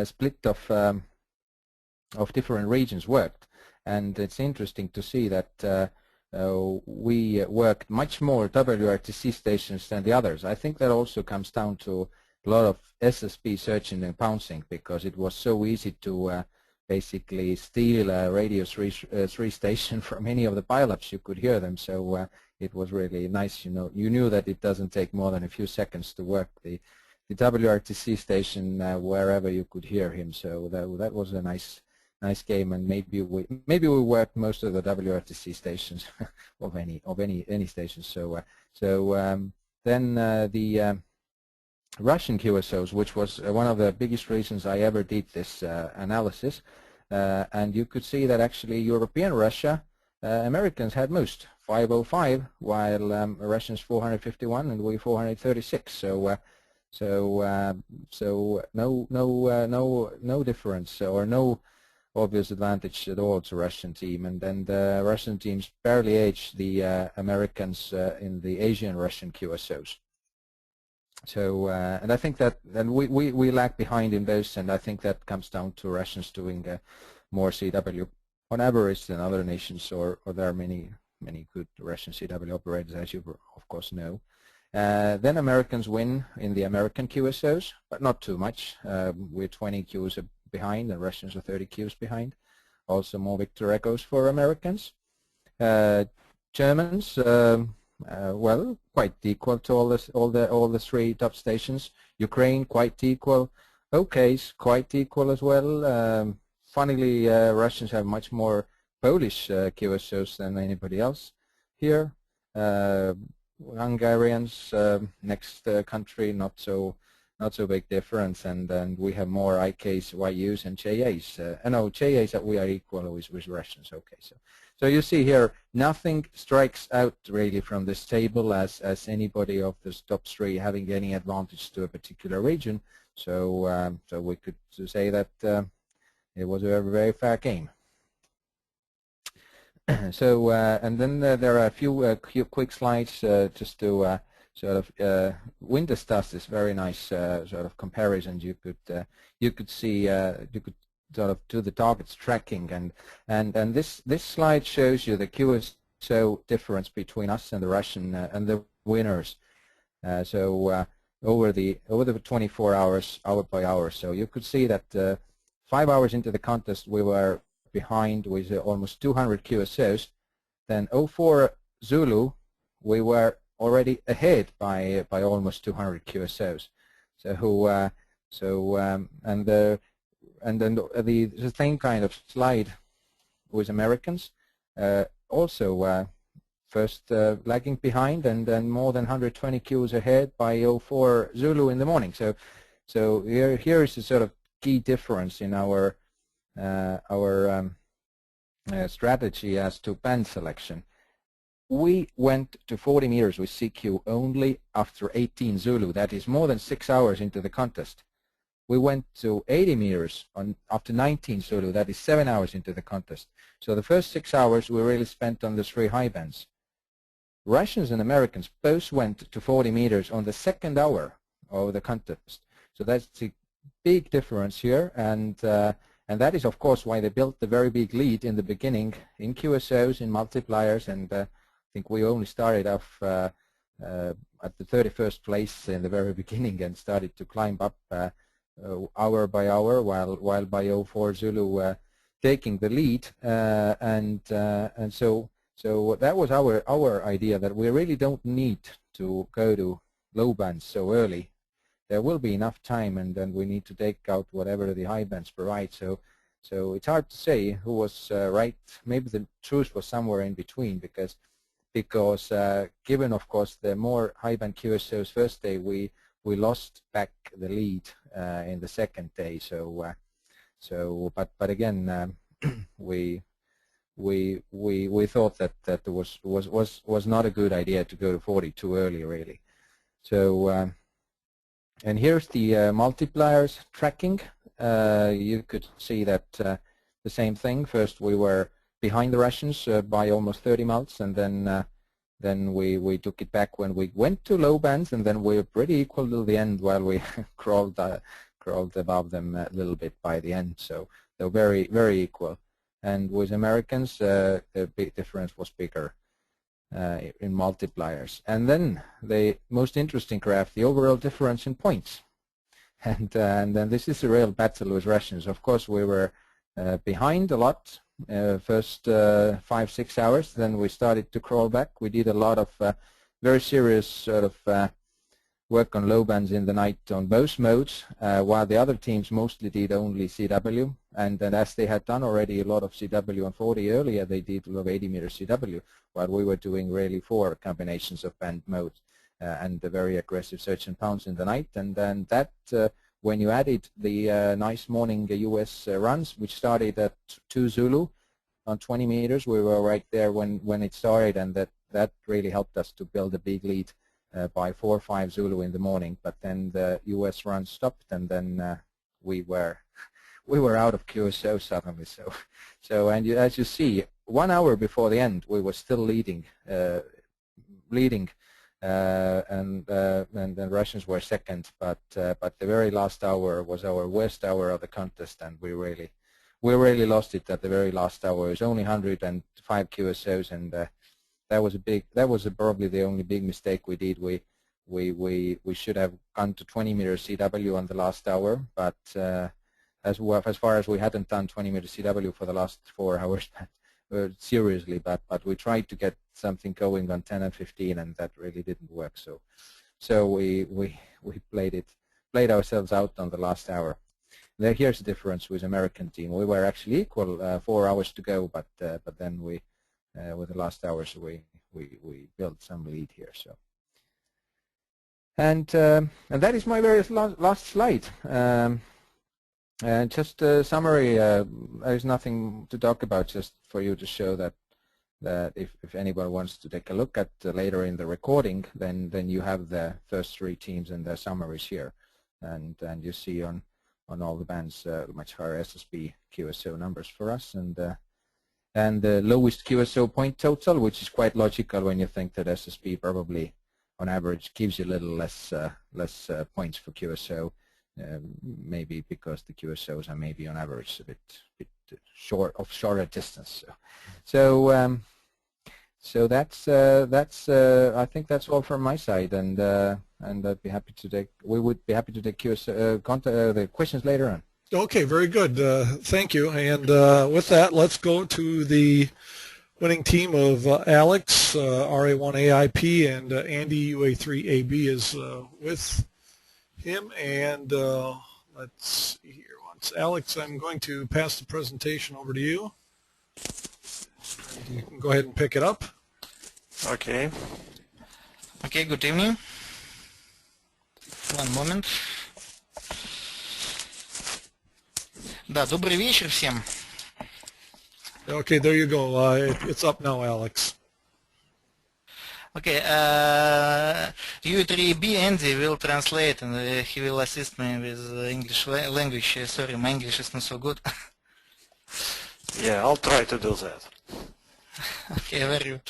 split of different regions worked, and it's interesting to see that we worked much more WRTC stations than the others. I think that also comes down to a lot of SSB searching and pouncing, because it was so easy to basically steal a Radio 3 station from any of the pileups. You could hear them, so it was really nice. You knew that it doesn't take more than a few seconds to work the WRTC station wherever you could hear him. So that was a nice game, and maybe we worked most of the WRTC stations of any stations. So then the Russian QSOs, which was one of the biggest reasons I ever did this analysis, and you could see that actually European Russia, Americans had most, 505, while Russians 451 and we 436. So no difference, or no obvious advantage at all to Russian team, and then the Russian teams barely edged the Americans in the Asian Russian QSOs. So and I think that we lag behind in those, and I think that comes down to Russians doing more CW on average than other nations, or there are many good Russian CW operators, as you of course know. Then Americans win in the American QSOs, but not too much. We're 20 Qs behind, and Russians are 30 Qs behind. Also more victor echoes for Americans. Germans, well, quite equal to all the three top stations. Ukraine, quite equal. OK's quite equal as well. Funnily, Russians have much more Polish QSOs than anybody else here. Hungarians, next country, not so big difference, and then we have more IKs, YUs, and JAs. No, JAs that we are equal with Russians. Okay, so you see here, nothing strikes out really from this table as anybody of the top three having any advantage to a particular region. So so we could say that it was a very, very fair game. So and then there are a few quick slides just to sort of winter stuff is very nice sort of comparison. You could see you could sort of do the targets tracking, and this slide shows you the QSO difference between us and the Russian and the winners. So over the 24 hours, hour by hour. So you could see that 5 hours into the contest we were behind with almost 200 QSOs. Then 04 Zulu we were already ahead by almost 200 QSOs. So and then the same kind of slide with Americans, also first lagging behind, and then more than 120 Qs ahead by 04 Zulu in the morning. So here is the sort of key difference in our strategy as to band selection. We went to 40 meters with CQ only after 18 Zulu. That is more than 6 hours into the contest. We went to 80 meters after 19 Zulu. That is 7 hours into the contest. So the first 6 hours we really spent on the three high bands. Russians and Americans both went to 40 meters on the second hour of the contest. So that's the big difference here, and that is of course why they built the very big lead in the beginning in QSOs, in multipliers, and I think we only started off at the 31st place in the very beginning and started to climb up hour by hour, while by 04 Zulu taking the lead, and so that was our idea, that we really don't need to go to low bands so early. There will be enough time, and then we need to take out whatever the high bands provide. So it's hard to say who was right. Maybe the truth was somewhere in between, because given of course the more high band QSOs first day, we lost back the lead in the second day. But again, we thought that it was not a good idea to go to 40 too early, really. So. And here's the multipliers tracking. You could see that the same thing. First we were behind the Russians by almost 30 mults, and then we took it back when we went to low bands, and then we were pretty equal to the end, while we crawled above them a little bit by the end. So they're very, very equal. And with Americans, the big difference was bigger in multipliers. And then the most interesting graph, the overall difference in points. And then this is a real battle with Russians. Of course, we were behind a lot first 5-6 hours. Then we started to crawl back. We did a lot of very serious sort of work on low bands in the night on both modes, while the other teams mostly did only CW. And then as they had done already a lot of CW on 40 earlier, they did a lot of 80 meter CW, while we were doing really 4 combinations of band modes and the very aggressive search and pounce in the night. And then that, when you added the nice morning US runs, which started at 2 Zulu on 20 meters, we were right there when it started, and that really helped us to build a big lead by 4 or 5 Zulu in the morning. But then the US run stopped, and then we were we were out of QSO suddenly. And as you see, 1 hour before the end, we were still leading, and the Russians were second. But the very last hour was our worst hour of the contest, and we really lost it at the very last hour. It was only 105 QSOs, and that was probably the only big mistake we did. We should have gone to 20 meter CW on the last hour, but as far as we hadn't done 20 meter CW for the last 4 hours, seriously, but we tried to get something going on 10 and 15, and that really didn't work. So we played ourselves out on the last hour. Here's the difference with American team. We were actually equal, 4 hours to go, but then we with the last hours we built some lead here. So. And that is my very last slide. And just a summary. There's nothing to talk about. Just for you to show that if anyone wants to take a look at later in the recording, then you have the first 3 teams and their summaries here, and you see on all the bands much higher SSB QSO numbers for us, and the lowest QSO point total, which is quite logical when you think that SSB probably on average gives you a little less points for QSO, maybe because the QSOs are maybe on average a bit shorter distance. So that's I think that's all from my side, and I'd be happy to take. We would be happy to take QSO the questions later on. Okay, very good. Thank you. And with that, let's go to the winning team of Alex, RA1AIP, and Andy, UA3AB, is with him. And let's see here. Once Alex, I'm going to pass the presentation over to you. You can go ahead and pick it up. Okay. Okay, good evening. One moment. Да, добрый вечер всем. Okay, there you go. It's up now, Alex. Okay, U3B Andy will translate, and he will assist me with English language. Sorry, my English is not so good. Yeah, I'll try to do that. Okay, very good.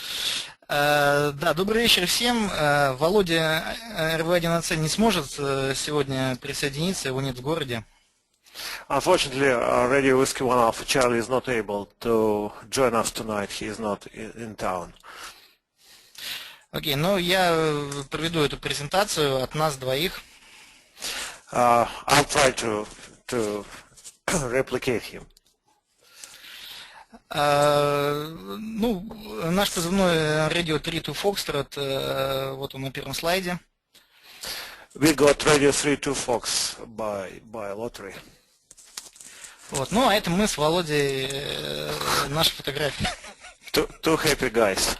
Да, добрый вечер всем. Володя РВ1АЦ не сможет сегодня присоединиться, его нет в городе. Unfortunately, Radio Whiskey 1 Alpha Charlie is not able to join us tonight. He is not in town. Окей, ну я проведу эту презентацию от нас двоих. I'll try to replicate him. Ну, наш позывной Radio 32 Foxtrot, вот он на первом слайде. We got Radio 32 Fox by lottery. Вот, ну а это мы с Володей, наши фотографии. Two happy guys.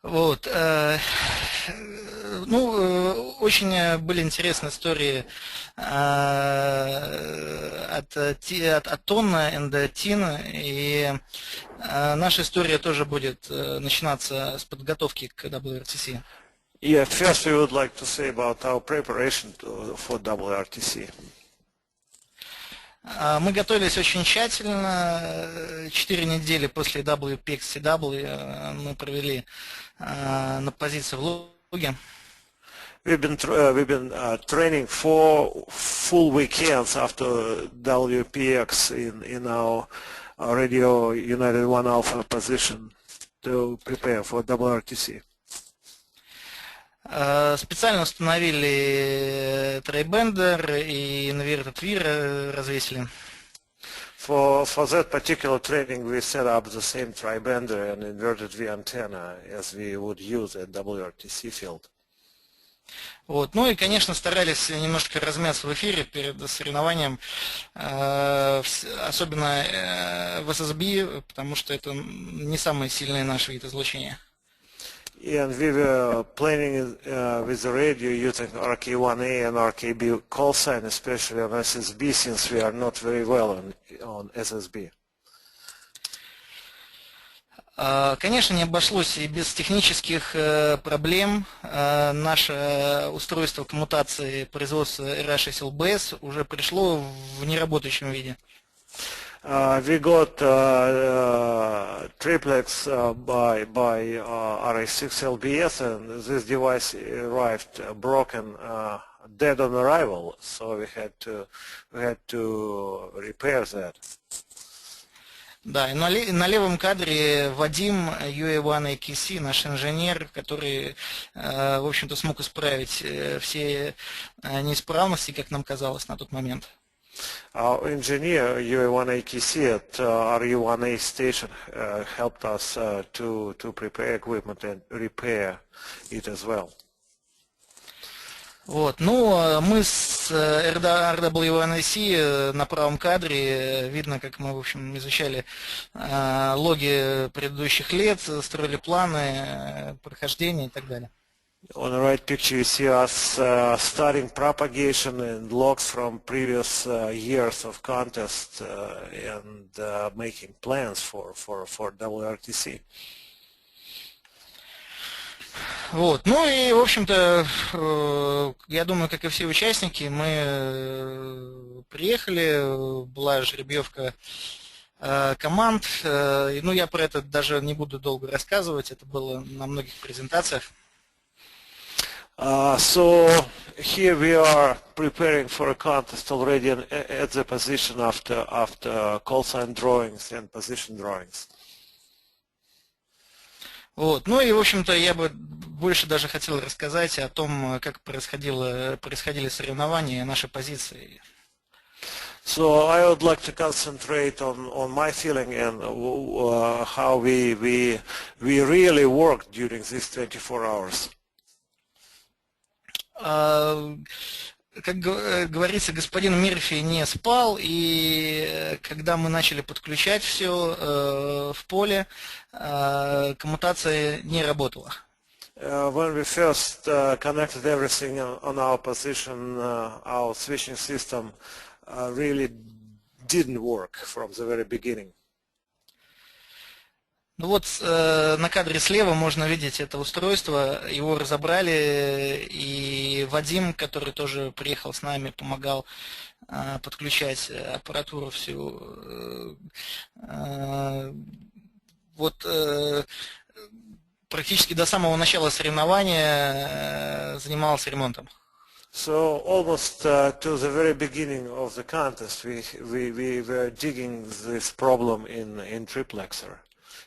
Вот, ну, очень были интересные истории от Тонна и Тина, и наша история тоже будет начинаться с подготовки к WRTC. Yeah, first we would like to say about our preparation for WRTC. Мы готовились очень тщательно. 4 недели после WPXCW мы провели на позиции в Луге. We've been training 4 full weekends after WPX in our Radio United 1 Alpha position to prepare for WRTC. Специально установили трейбендер и инвертед вир развесили. For that particular training, we set up the same tribender and inverted V antenna as we would use at WRTC field. Вот. Ну и, конечно, старались немножко размяться в эфире перед соревнованием, особенно в SSB, потому что это не самый сильный наш вид излучения. And we were planning with the radio using RK1A and RKB call sign, especially on SSB, since we are not very well on SSB. Конечно, не обошлось и без технических проблем. Наше устройство коммутации производства RH6LBS уже пришло в неработающем виде. We got triplex by RH6LBS, and this device arrived broken, dead on arrival. So we had to repair that. Да, и на левом кадре Вадим, euwrtc, наш инженер, который, в общем-то, смог исправить все неисправности, как нам казалось на тот момент. Our engineer, euwrtc at RU1A station, helped us to prepare equipment and repair it as well. Вот. Ну, мы с RWRTC на правом кадре, видно, как мы, в общем, изучали логи предыдущих лет, строили планы, прохождения и так далее. On the right picture you see us studying propagation and logs from previous years of contest and making plans for WRTC. Вот. Ну и, в общем-то, я думаю, как и все участники, мы приехали, была жеребьевка команд. Ну, я про это даже не буду долго рассказывать, это было на многих презентациях. So here we are preparing for a contest already at the position after call sign drawings and position drawings. Вот. Ну и, в общем-то, я бы больше даже хотел рассказать о том, как происходили соревнования и наши позиции. So I would like to concentrate on my feeling and how we really worked during these 24 hours. Как говорится, господин Мирфи не спал, и когда мы начали подключать все в поле, коммутация не работала. When we first connected everything on our position, our switching system really didn't work from the very beginning. Ну вот на кадре слева можно видеть это устройство, его разобрали, и Вадим, который тоже приехал с нами, помогал подключать аппаратуру всю. Вот практически до самого начала соревнования занимался ремонтом. So almost to the very beginning of the contest, we were digging this problem in triplexer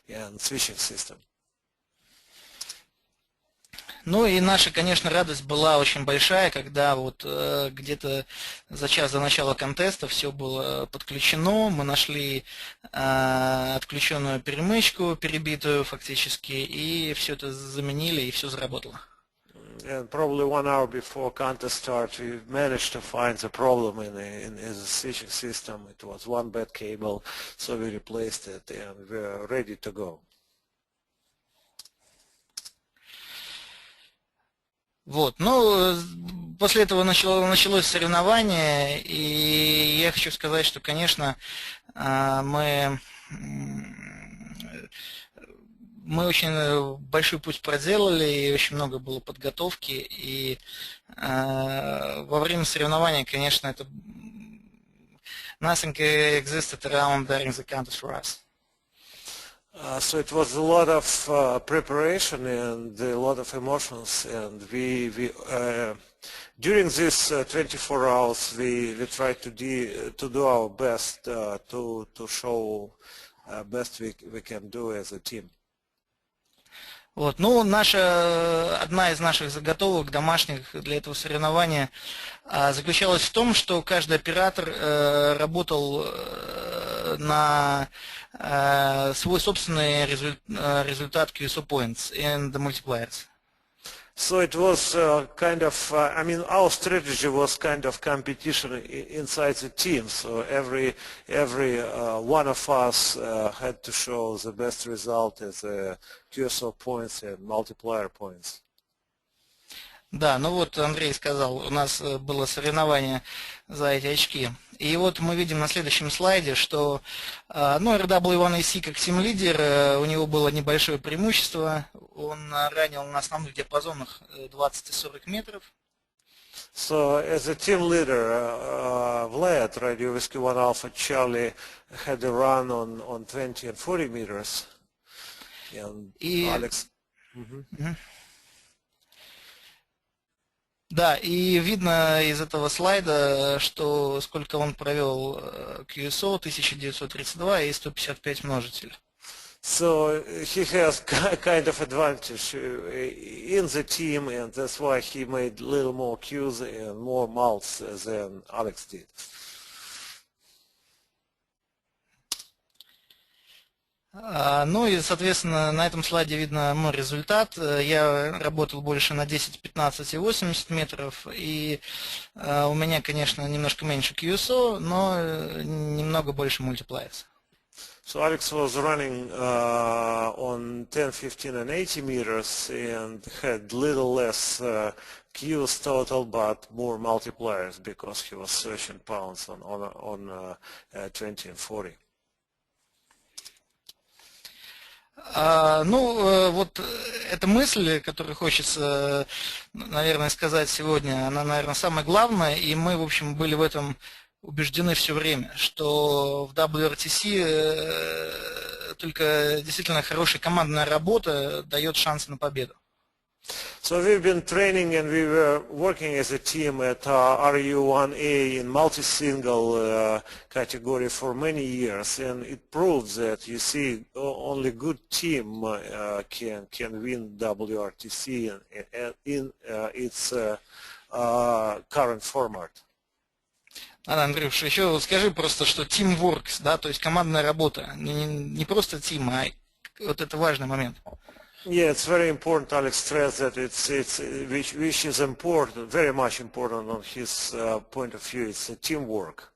and switching system. Ну и наша, конечно, радость была очень большая, когда вот где-то за час до начала контеста все было подключено, мы нашли отключенную перемычку, перебитую фактически, и все это заменили, и все заработало. And probably 1 hour before contest start, we managed to find the problem in the switching system. It was one bad cable, so we replaced it, and we are ready to go. Вот, ну, после этого началось соревнование, и я хочу сказать, что, конечно, мы очень большой путь проделали, и очень много было подготовки, и во время соревнования, конечно, это nothing existed around during the contest for us. So it was a lot of preparation and a lot of emotions, and we during these 24 hours we tried to do our best to show best we can do as a team. Вот. Ну, одна из наших заготовок домашних для этого соревнования заключалась в том, что каждый оператор работал на свой собственный результат QSO points and the multipliers. So it was kind of, I mean, our strategy was kind of competition inside the team. So every one of us had to show the best result as QSO points and multiplier points. Да, ну вот Андрей сказал, у нас было соревнование за эти очки. И вот мы видим на следующем слайде, что ну, RW1AC как тим-лидер, у него было небольшое преимущество. Он ранил на основных диапазонах 20 и 40 метров. So as a team leader, Vlad, Radio Whiskey 1 Alpha Charlie, had a run on 20 and 40 meters. And И, Alex. да, и видно из этого слайда, что сколько он провел QSO, 1932 и 155 множитель. So he has kind of advantage in the team, and that's why he made little more Qs and more mults than Alex did. Ну и, соответственно, на этом слайде видно мой результат. Я работал больше на 10, 15 и 80 метров, и у меня, конечно, немножко меньше QSO, но немного больше мультиплайерс. So Alex was running on 10, 15 and 80 meters and had little less Qs total but more multipliers because he was 13 pounds on 20 and 40. Ну, вот эта мысль, которую хочется, наверное, сказать сегодня, она, наверное, самая главная, и мы, в общем, были в этом убеждены все время, что в WRTC только действительно хорошая командная работа дает шансы на победу. So we've been training and we were working as a team at RU1A in multi-single category for many years, and it proves that you see only good team can win WRTC in its current format. Андрюш, еще скажи просто, что teamwork, да, то есть командная работа, не просто team, а вот это важный момент. Yeah, it's very important. Alex stressed that which is important, very much important on his point of view. It's a teamwork.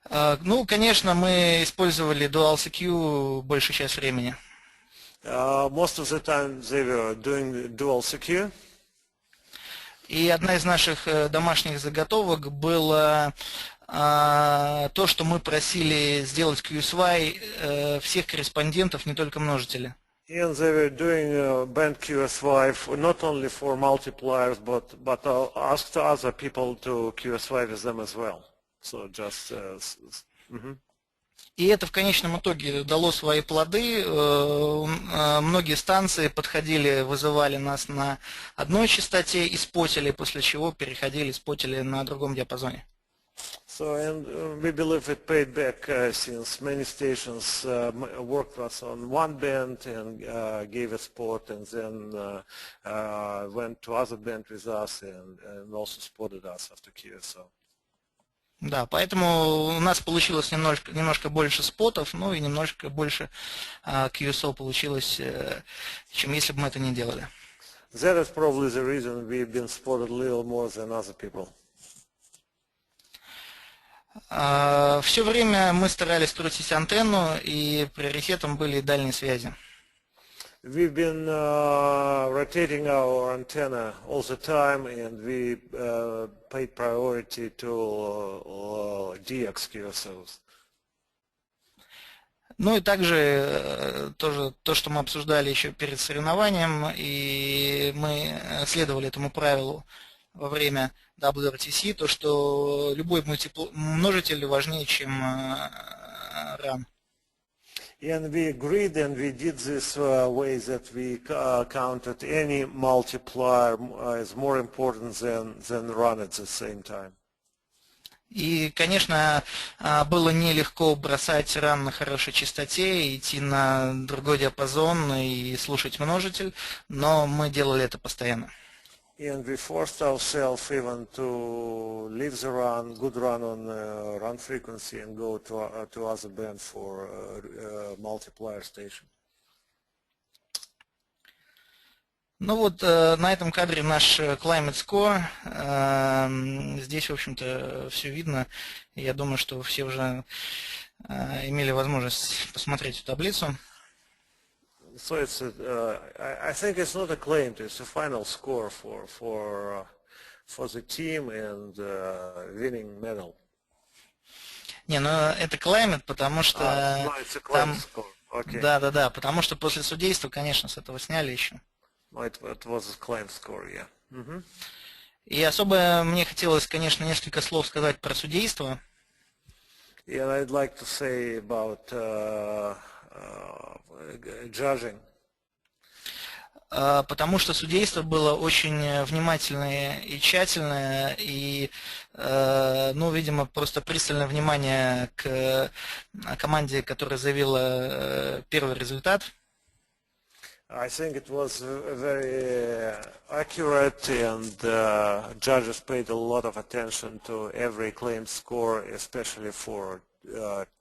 Ну, конечно, мы использовали Dual CQ большую часть времени. Most of the time they were doing dual CQ. И одна из наших домашних заготовок была то, что мы просили сделать QSY всех корреспондентов, не только множителя. And they were doing band QSY not only for multipliers, but asked other people to QSY with them as well. So just. И это в конечном итоге дало свои плоды. Многие станции подходили, вызывали нас на одной частоте из спотели, после чего переходили спотели на другом диапазоне. So, and we believe it paid back since many stations worked with us on one band and gave a spot, and then went to other band with us and also spotted us after QSO. Да, поэтому у нас получилось немножко больше спотов, ну и немножко больше QSO получилось, чем если бы мы это не делали. That is probably the reason we've been spotted a little more than other people. Все время мы старались крутить антенну, и приоритетом были дальние связи. We've been rotating our antenna all the time, and we paid priority to DX QSOs. Ну и также тоже то, что мы обсуждали еще перед соревнованием, и мы следовали этому правилу во время WRTC, то, что любой множитель важнее, чем run. And we agreed, and we did this way that we counted any multiplier as more important than run at the same time. И, конечно, было нелегко бросать ран на хорошей частоте, идти на другой диапазон и слушать множитель, но мы делали это постоянно. And we forced ourselves even to leave the run, good run on run frequency, and go to other band for multiplier station. Ну вот, на этом кадре наш Climate Score. Здесь, в общем-то, все видно. Я думаю, что все уже имели возможность посмотреть эту таблицу. So it's I think it's not acclaimed. It's a final score for the team and winning medal. Не, ну это climate, потому что No, it's a claim там, score. Okay. да, потому что после судейства, конечно, с этого сняли еще. No, it was a claim score, yeah. Mm-hmm. И особо мне хотелось, конечно, несколько слов сказать про судейство. Yeah, I'd like to say about judging. Потому что судейство было очень внимательное и тщательное, и, ну, видимо, просто пристальное внимание к команде, которая заявила первый результат. I think it was very accurate, and judges paid a lot of attention to every claim score, especially for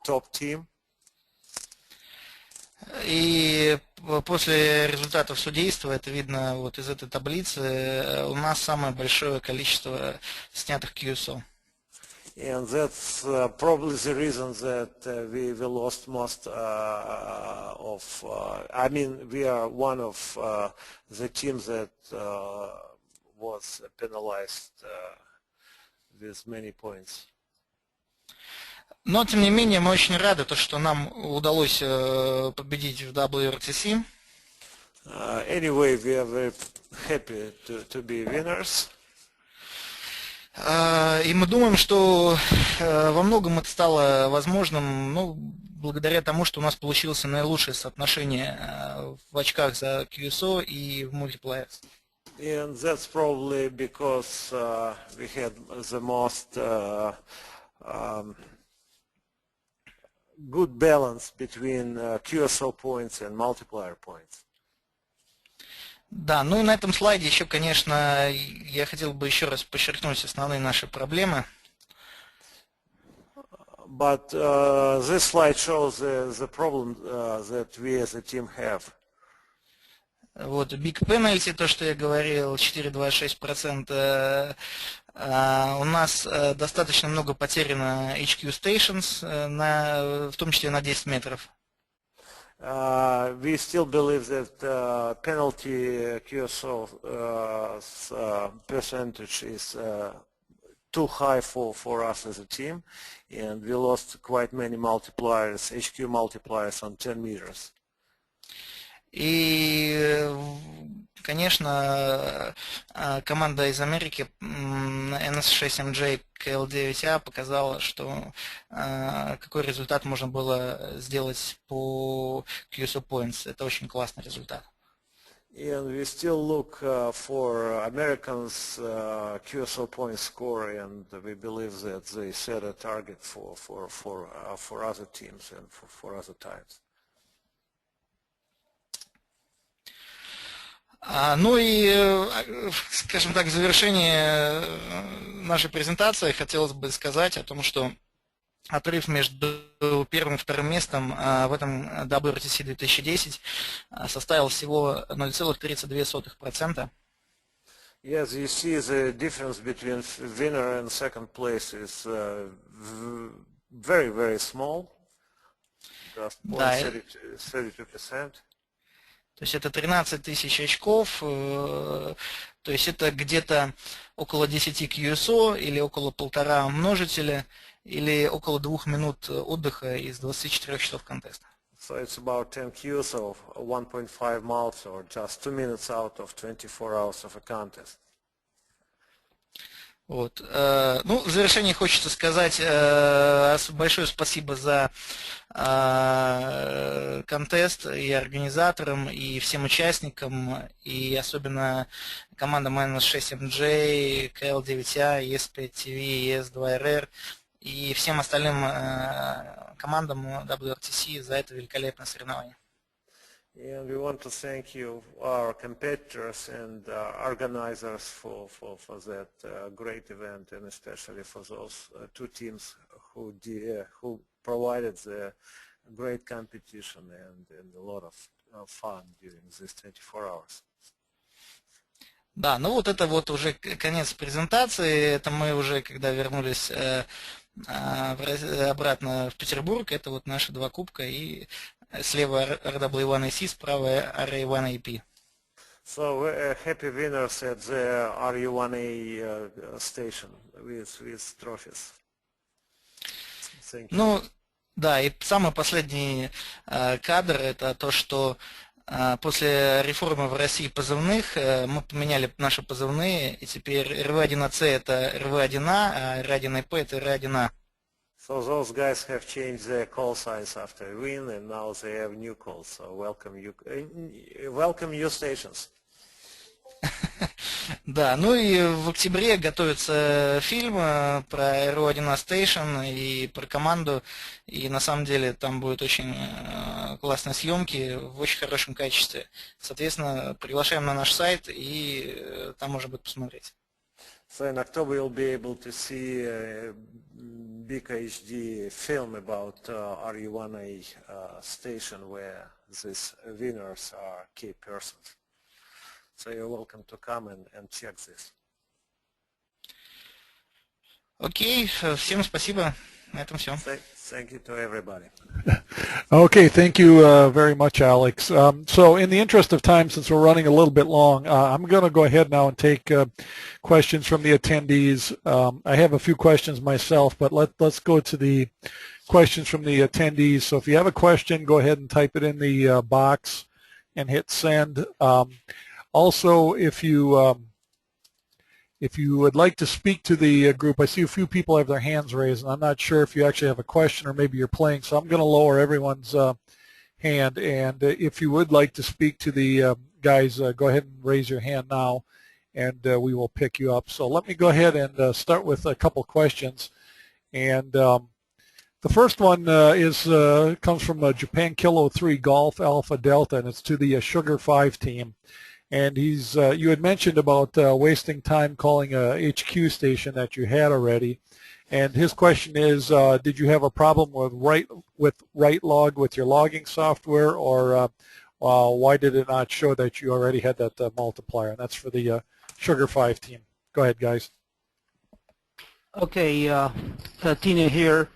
top team. И после результатов судейства, это видно вот из этой таблицы, у нас самое большое количество снятых QSO. And that's probably the reason that we lost most of, I mean, we are one of the teams that was penalized with many points. Но, тем не менее, мы очень рады, что нам удалось победить в WRTC. Anyway, we are very happy to be winners. И мы думаем, что во многом это стало возможным, ну, благодаря тому, что у нас получилось наилучшее соотношение в очках за QSO и в multipliers. And that's probably because we had the most good balance between QSO points and multiplier points. Да, ну и на этом слайде еще, конечно, я хотел бы еще раз подчеркнуть основные наши проблемы. But this slide shows the problem that we as a team have. Вот, big penalty, то, что я говорил, 4,26%. У нас достаточно много потеряно HQ stations, в том числе на 10 метров. We still believe that penalty QSO percentage is too high for us as a team, and we lost quite many multipliers, HQ multipliers on 10 meters. И, конечно, команда из Америки NS6MJ KL9A показала, что какой результат можно было сделать по QSO Points. Это очень классный результат. And we still look for Americans' QSO point score, and we believe that they set a target for other teams and for other times. Ну и, скажем так, в завершение нашей презентации хотелось бы сказать о том, что отрыв между первым и вторым местом в этом WRTC 2010 составил всего 0,32%. Yes, you see the difference between winner and second place is very, very small, just 0.32%. То есть это 13 тысяч очков, то есть это где-то около 10 QSO или около 1,5 множителя, или около 2 минут отдыха из 24 часов контеста. So it's about 10 QSO, 1.5 miles, or just 2 minutes out of 24 hours of a contest. Вот. Ну, в завершение хочется сказать большое спасибо за контест и организаторам, и всем участникам, и особенно командам NS6MJ, KL9A, ES5TV, ES2RR и всем остальным командам WRTC за это великолепное соревнование. And we want to thank you, our competitors and organizers for that great event, and especially for those two teams who provided the great competition and a lot of fun during these 24 hours. Да, ну вот это вот уже конец презентации, это мы уже когда вернулись обратно в Петербург, это вот наши 2 кубка, и слева RW1AC, справа RA1AP. So happy winners at the RU1A station with trophies. Thank you. Ну, да, и самый последний кадр – это то, что после реформы в России позывных мы поменяли наши позывные, и теперь RV1AC это RV1A, а RV1AP это RV1A. So those guys have changed their call signs after a win, and now they have new calls. So welcome you stations. Да, ну и в октябре готовится фильм про RO1A Station и про команду, и на самом деле там будут очень классные съемки в очень хорошем качестве. Соответственно, приглашаем на наш сайт, и там можно будет посмотреть. So in October you'll be able to see a big HD film about RU1A station where these winners are key persons. So you're welcome to come and check this. Окей, всем спасибо. На этом все. Thank you to everybody. Okay, thank you very much, Alex. So in the interest of time, since we're running a little bit long, I'm going to go ahead now and take questions from the attendees. I have a few questions myself, but let's go to the questions from the attendees. So if you have a question, go ahead and type it in the box and hit send. Also, if you would like to speak to the group, I see a few people have their hands raised, and I'm not sure if you actually have a question or maybe you're playing, so I'm going to lower everyone's hand. And if you would like to speak to the guys, go ahead and raise your hand now, and we will pick you up. So let me go ahead and start with a couple questions. And the first one comes from Japan Kilo 3 Golf Alpha Delta, and it's to the Sugar 5 team. And you had mentioned about wasting time calling a HQ station that you had already. And his question is, did you have a problem with write log with your logging software, or why did it not show that you already had that multiplier? And that's for the Sugar 5 team. Go ahead, guys. Okay, Tina here.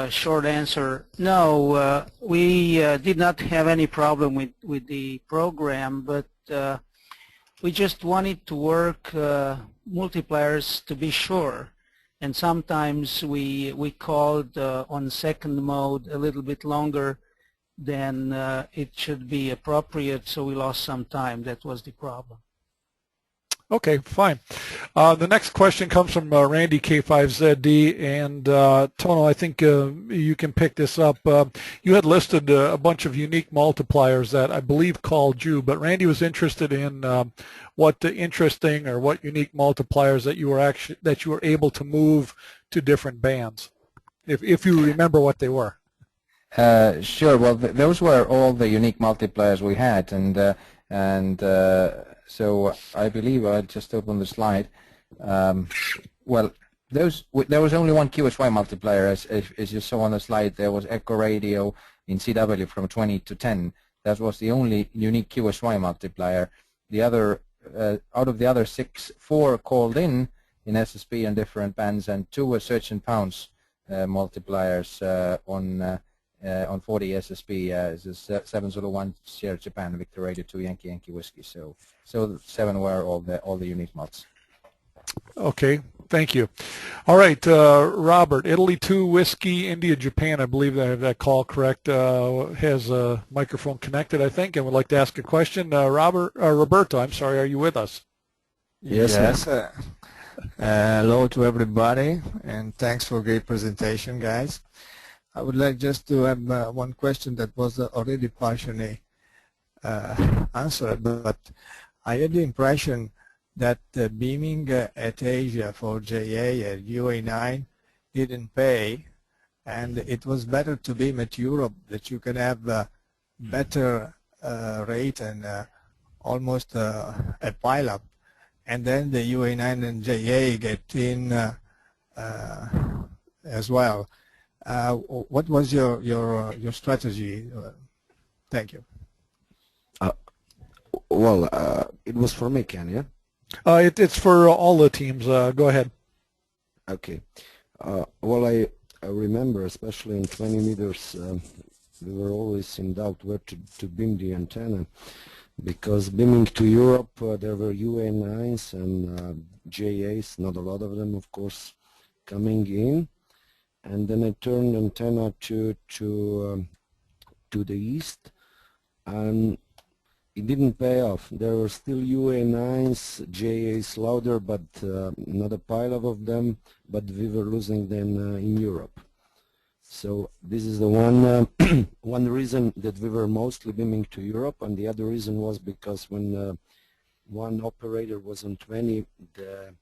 Short answer, no, we did not have any problem with the program, but we just wanted to work multipliers to be sure, and sometimes we called on second mode a little bit longer than it should be appropriate, so we lost some time. That was the problem. Okay, fine. The next question comes from Randy K5ZD, and Tono, I think you can pick this up. You had listed a bunch of unique multipliers that I believe called you, but Randy was interested in what interesting or what unique multipliers that you were able to move to different bands, if you remember what they were. Sure. Well, those were all the unique multipliers we had, and so I believe I'll just open the slide. Well, there was only one QSY multiplier, as you saw on the slide. There was Echo Radio in CW from 20 to 10. That was the only unique QSY multiplier. The other, out of the other 4 called in SSB and different bands, and 2 were search and pounce multipliers on 40 SSB. This is 7 Zulu 1 Sierra Japan, Victor Radio 2 Yankee Yankee Whiskey. So 7 were all the unique mods. Okay, thank you. All right, Robert, Italy 2 Whiskey India Japan. I believe I have that call correct. Has a microphone connected, I think, and would like to ask a question. Roberto, I'm sorry, are you with us? Yes. Hello to everybody, and thanks for a great presentation, guys. I would like just to have one question that was already partially answered, but I had the impression that beaming at Asia for JA at UA9 didn't pay, and it was better to beam at Europe, that you can have better rate and almost a pile-up, and then the UA9 and JA get in as well. What was your strategy? Thank you. Well, it was for me, Ken, yeah? It's for all the teams. Go ahead. Okay. Well, I remember, especially in 20 meters we were always in doubt where to beam the antenna, because beaming to Europe there were UA9s and JAs, not a lot of them of course, coming in, and then I turned antenna to the east, and it didn't pay off. There were still UA9s, JAs louder, but not a pile of them, but we were losing them in Europe. So this is the one one reason that we were mostly beaming to Europe, and the other reason was because when one operator was on 20, the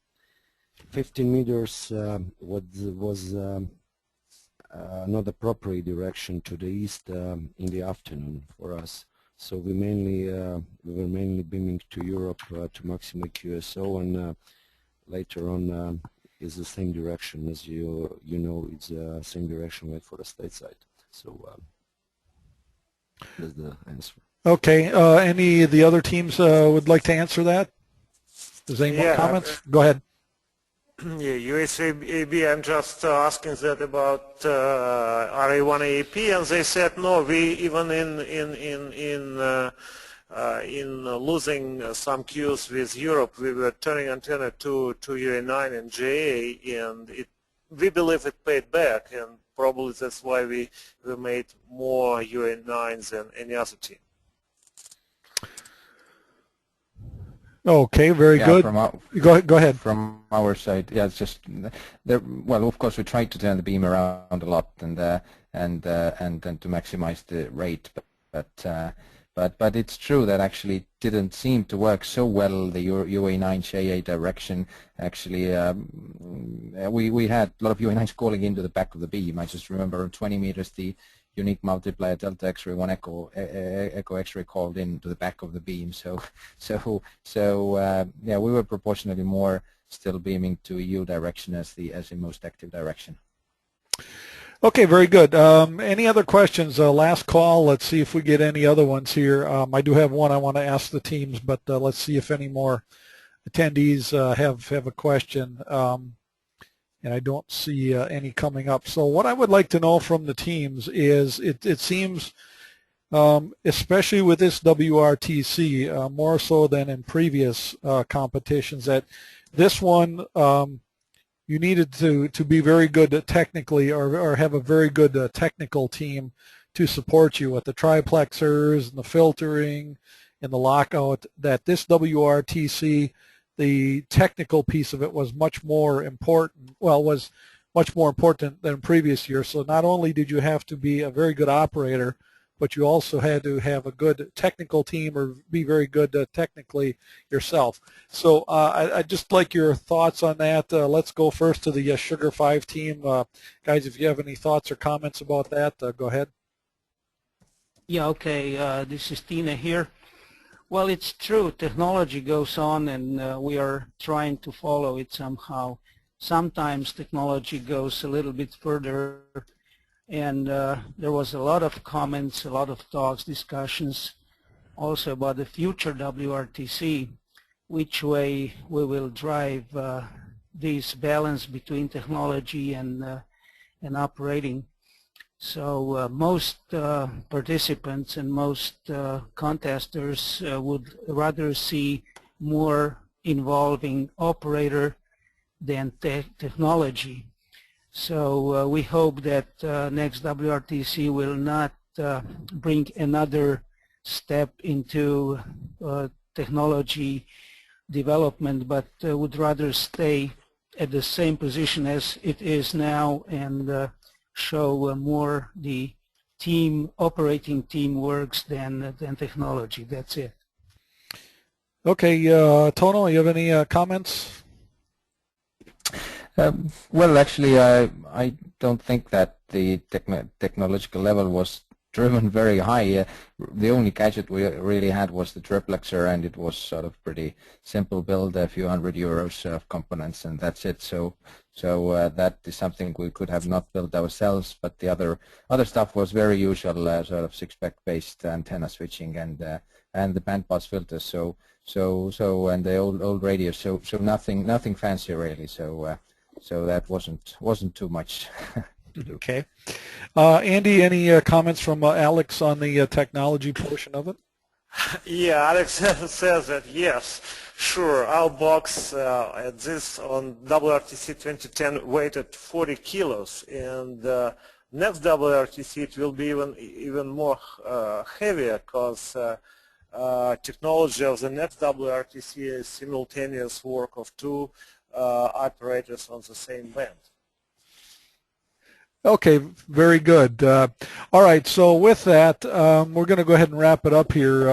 15 meters was not appropriate direction to the east in the afternoon for us. So we were mainly beaming to Europe to maximum QSO, and later on is the same direction as you know, it's the same direction right for the stateside. So that's the answer. Okay. Any of the other teams would like to answer that? Is there any more comments? Go ahead. Yeah, USAB, I'm just asking that about RA1 AEP, and they said no. We even in losing some queues with Europe, we were turning antenna to UA9 and JA, and we believe it paid back, and probably that's why we made more UA9s than any other team. Okay, very good. Go ahead. From our side, yeah, it's just well, of course, we tried to turn the beam around a lot and then to maximize the rate, but it's true that actually it didn't seem to work so well. The UA9 JA direction actually, we had a lot of UA9s calling into the back of the beam. I just remember on 20 meters the unique multiplier delta X-ray 1 echo X-ray called in to the back of the beam. So yeah, we were proportionally more still beaming to EU direction as the most active direction. Okay, very good. Any other questions? Last call. Let's see if we get any other ones here. I do have one I want to ask the teams, but let's see if any more attendees have a question. And I don't see any coming up. So what I would like to know from the teams is, it seems, especially with this WRTC, more so than in previous competitions, that this one you needed to be very good technically, or have a very good technical team to support you with the triplexers and the filtering and the lockout. That this WRTC, the technical piece of it was much more important, was much more important than previous years. So not only did you have to be a very good operator, but you also had to have a good technical team or be very good technically yourself. So I'd just like your thoughts on that. Let's go first to the Sugar 5 team. Guys, if you have any thoughts or comments about that, go ahead. Yeah, okay, this is Tina here. Well, it's true, technology goes on, and we are trying to follow it somehow. Sometimes technology goes a little bit further, and there was a lot of comments, a lot of talks, discussions also about the future WRTC, which way we will drive this balance between technology and operating. So most participants and most contesters would rather see more involving operator than technology. So we hope that next WRTC will not bring another step into technology development, but would rather stay at the same position as it is now, and show more the operating team works than technology. That's it. Okay, Tono, you have any comments? Well, actually, I don't think that the technological level was driven very high. The only gadget we really had was the triplexer, and it was sort of pretty simple build, a few €100 of components, and that's it. So that is something we could have not built ourselves, but the other stuff was very usual, sort of 6-pack based antenna switching and the bandpass filters. So and the old radios. So nothing fancy really. So that wasn't too much. Okay. Andy, any comments from Alex on the technology portion of it? Yeah, Alex says that yes, sure. Our box at this on WRTC 2010 weighed at 40 kilos, and next WRTC it will be even more heavier because technology of the next WRTC is simultaneous work of two operators on the same band. Okay, very good. All right, so with that, we're going to go ahead and wrap it up here.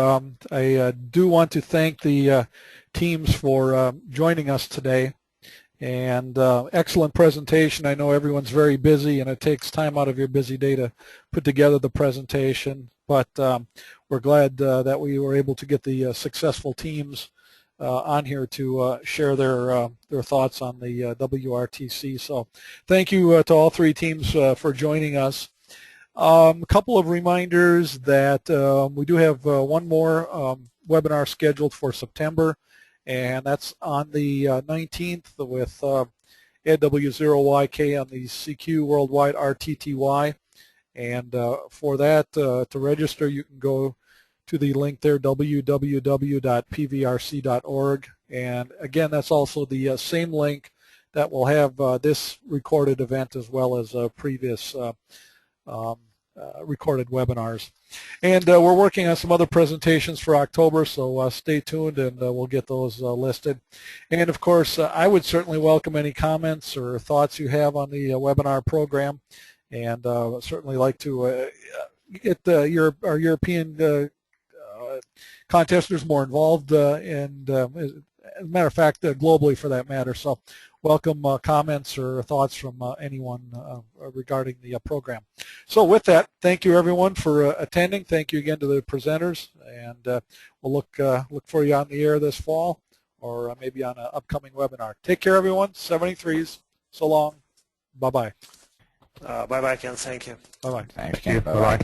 I do want to thank the teams for joining us today, and excellent presentation. I know everyone's very busy, and it takes time out of your busy day to put together the presentation, but we're glad that we were able to get the successful teams on here to share their thoughts on the WRTC. So thank you to all three teams for joining us. A couple of reminders that we do have one more webinar scheduled for September, and that's on the 19th with EdW0YK on the CQ Worldwide RTTY. And for that, to register, you can go to the link there, www.pvrc.org. And again, that's also the same link that will have this recorded event as well as previous recorded webinars. And we're working on some other presentations for October, so stay tuned and we'll get those listed. And of course, I would certainly welcome any comments or thoughts you have on the webinar program, and certainly like to get our European contesters more involved, and as a matter of fact, globally for that matter. So welcome comments or thoughts from anyone regarding the program. So with that, thank you everyone for attending. Thank you again to the presenters, and we'll look for you on the air this fall, or maybe on an upcoming webinar. Take care everyone. 73s. So long. Bye-bye. Bye-bye, Ken. Thank you. Bye-bye. Thank you. Bye-bye.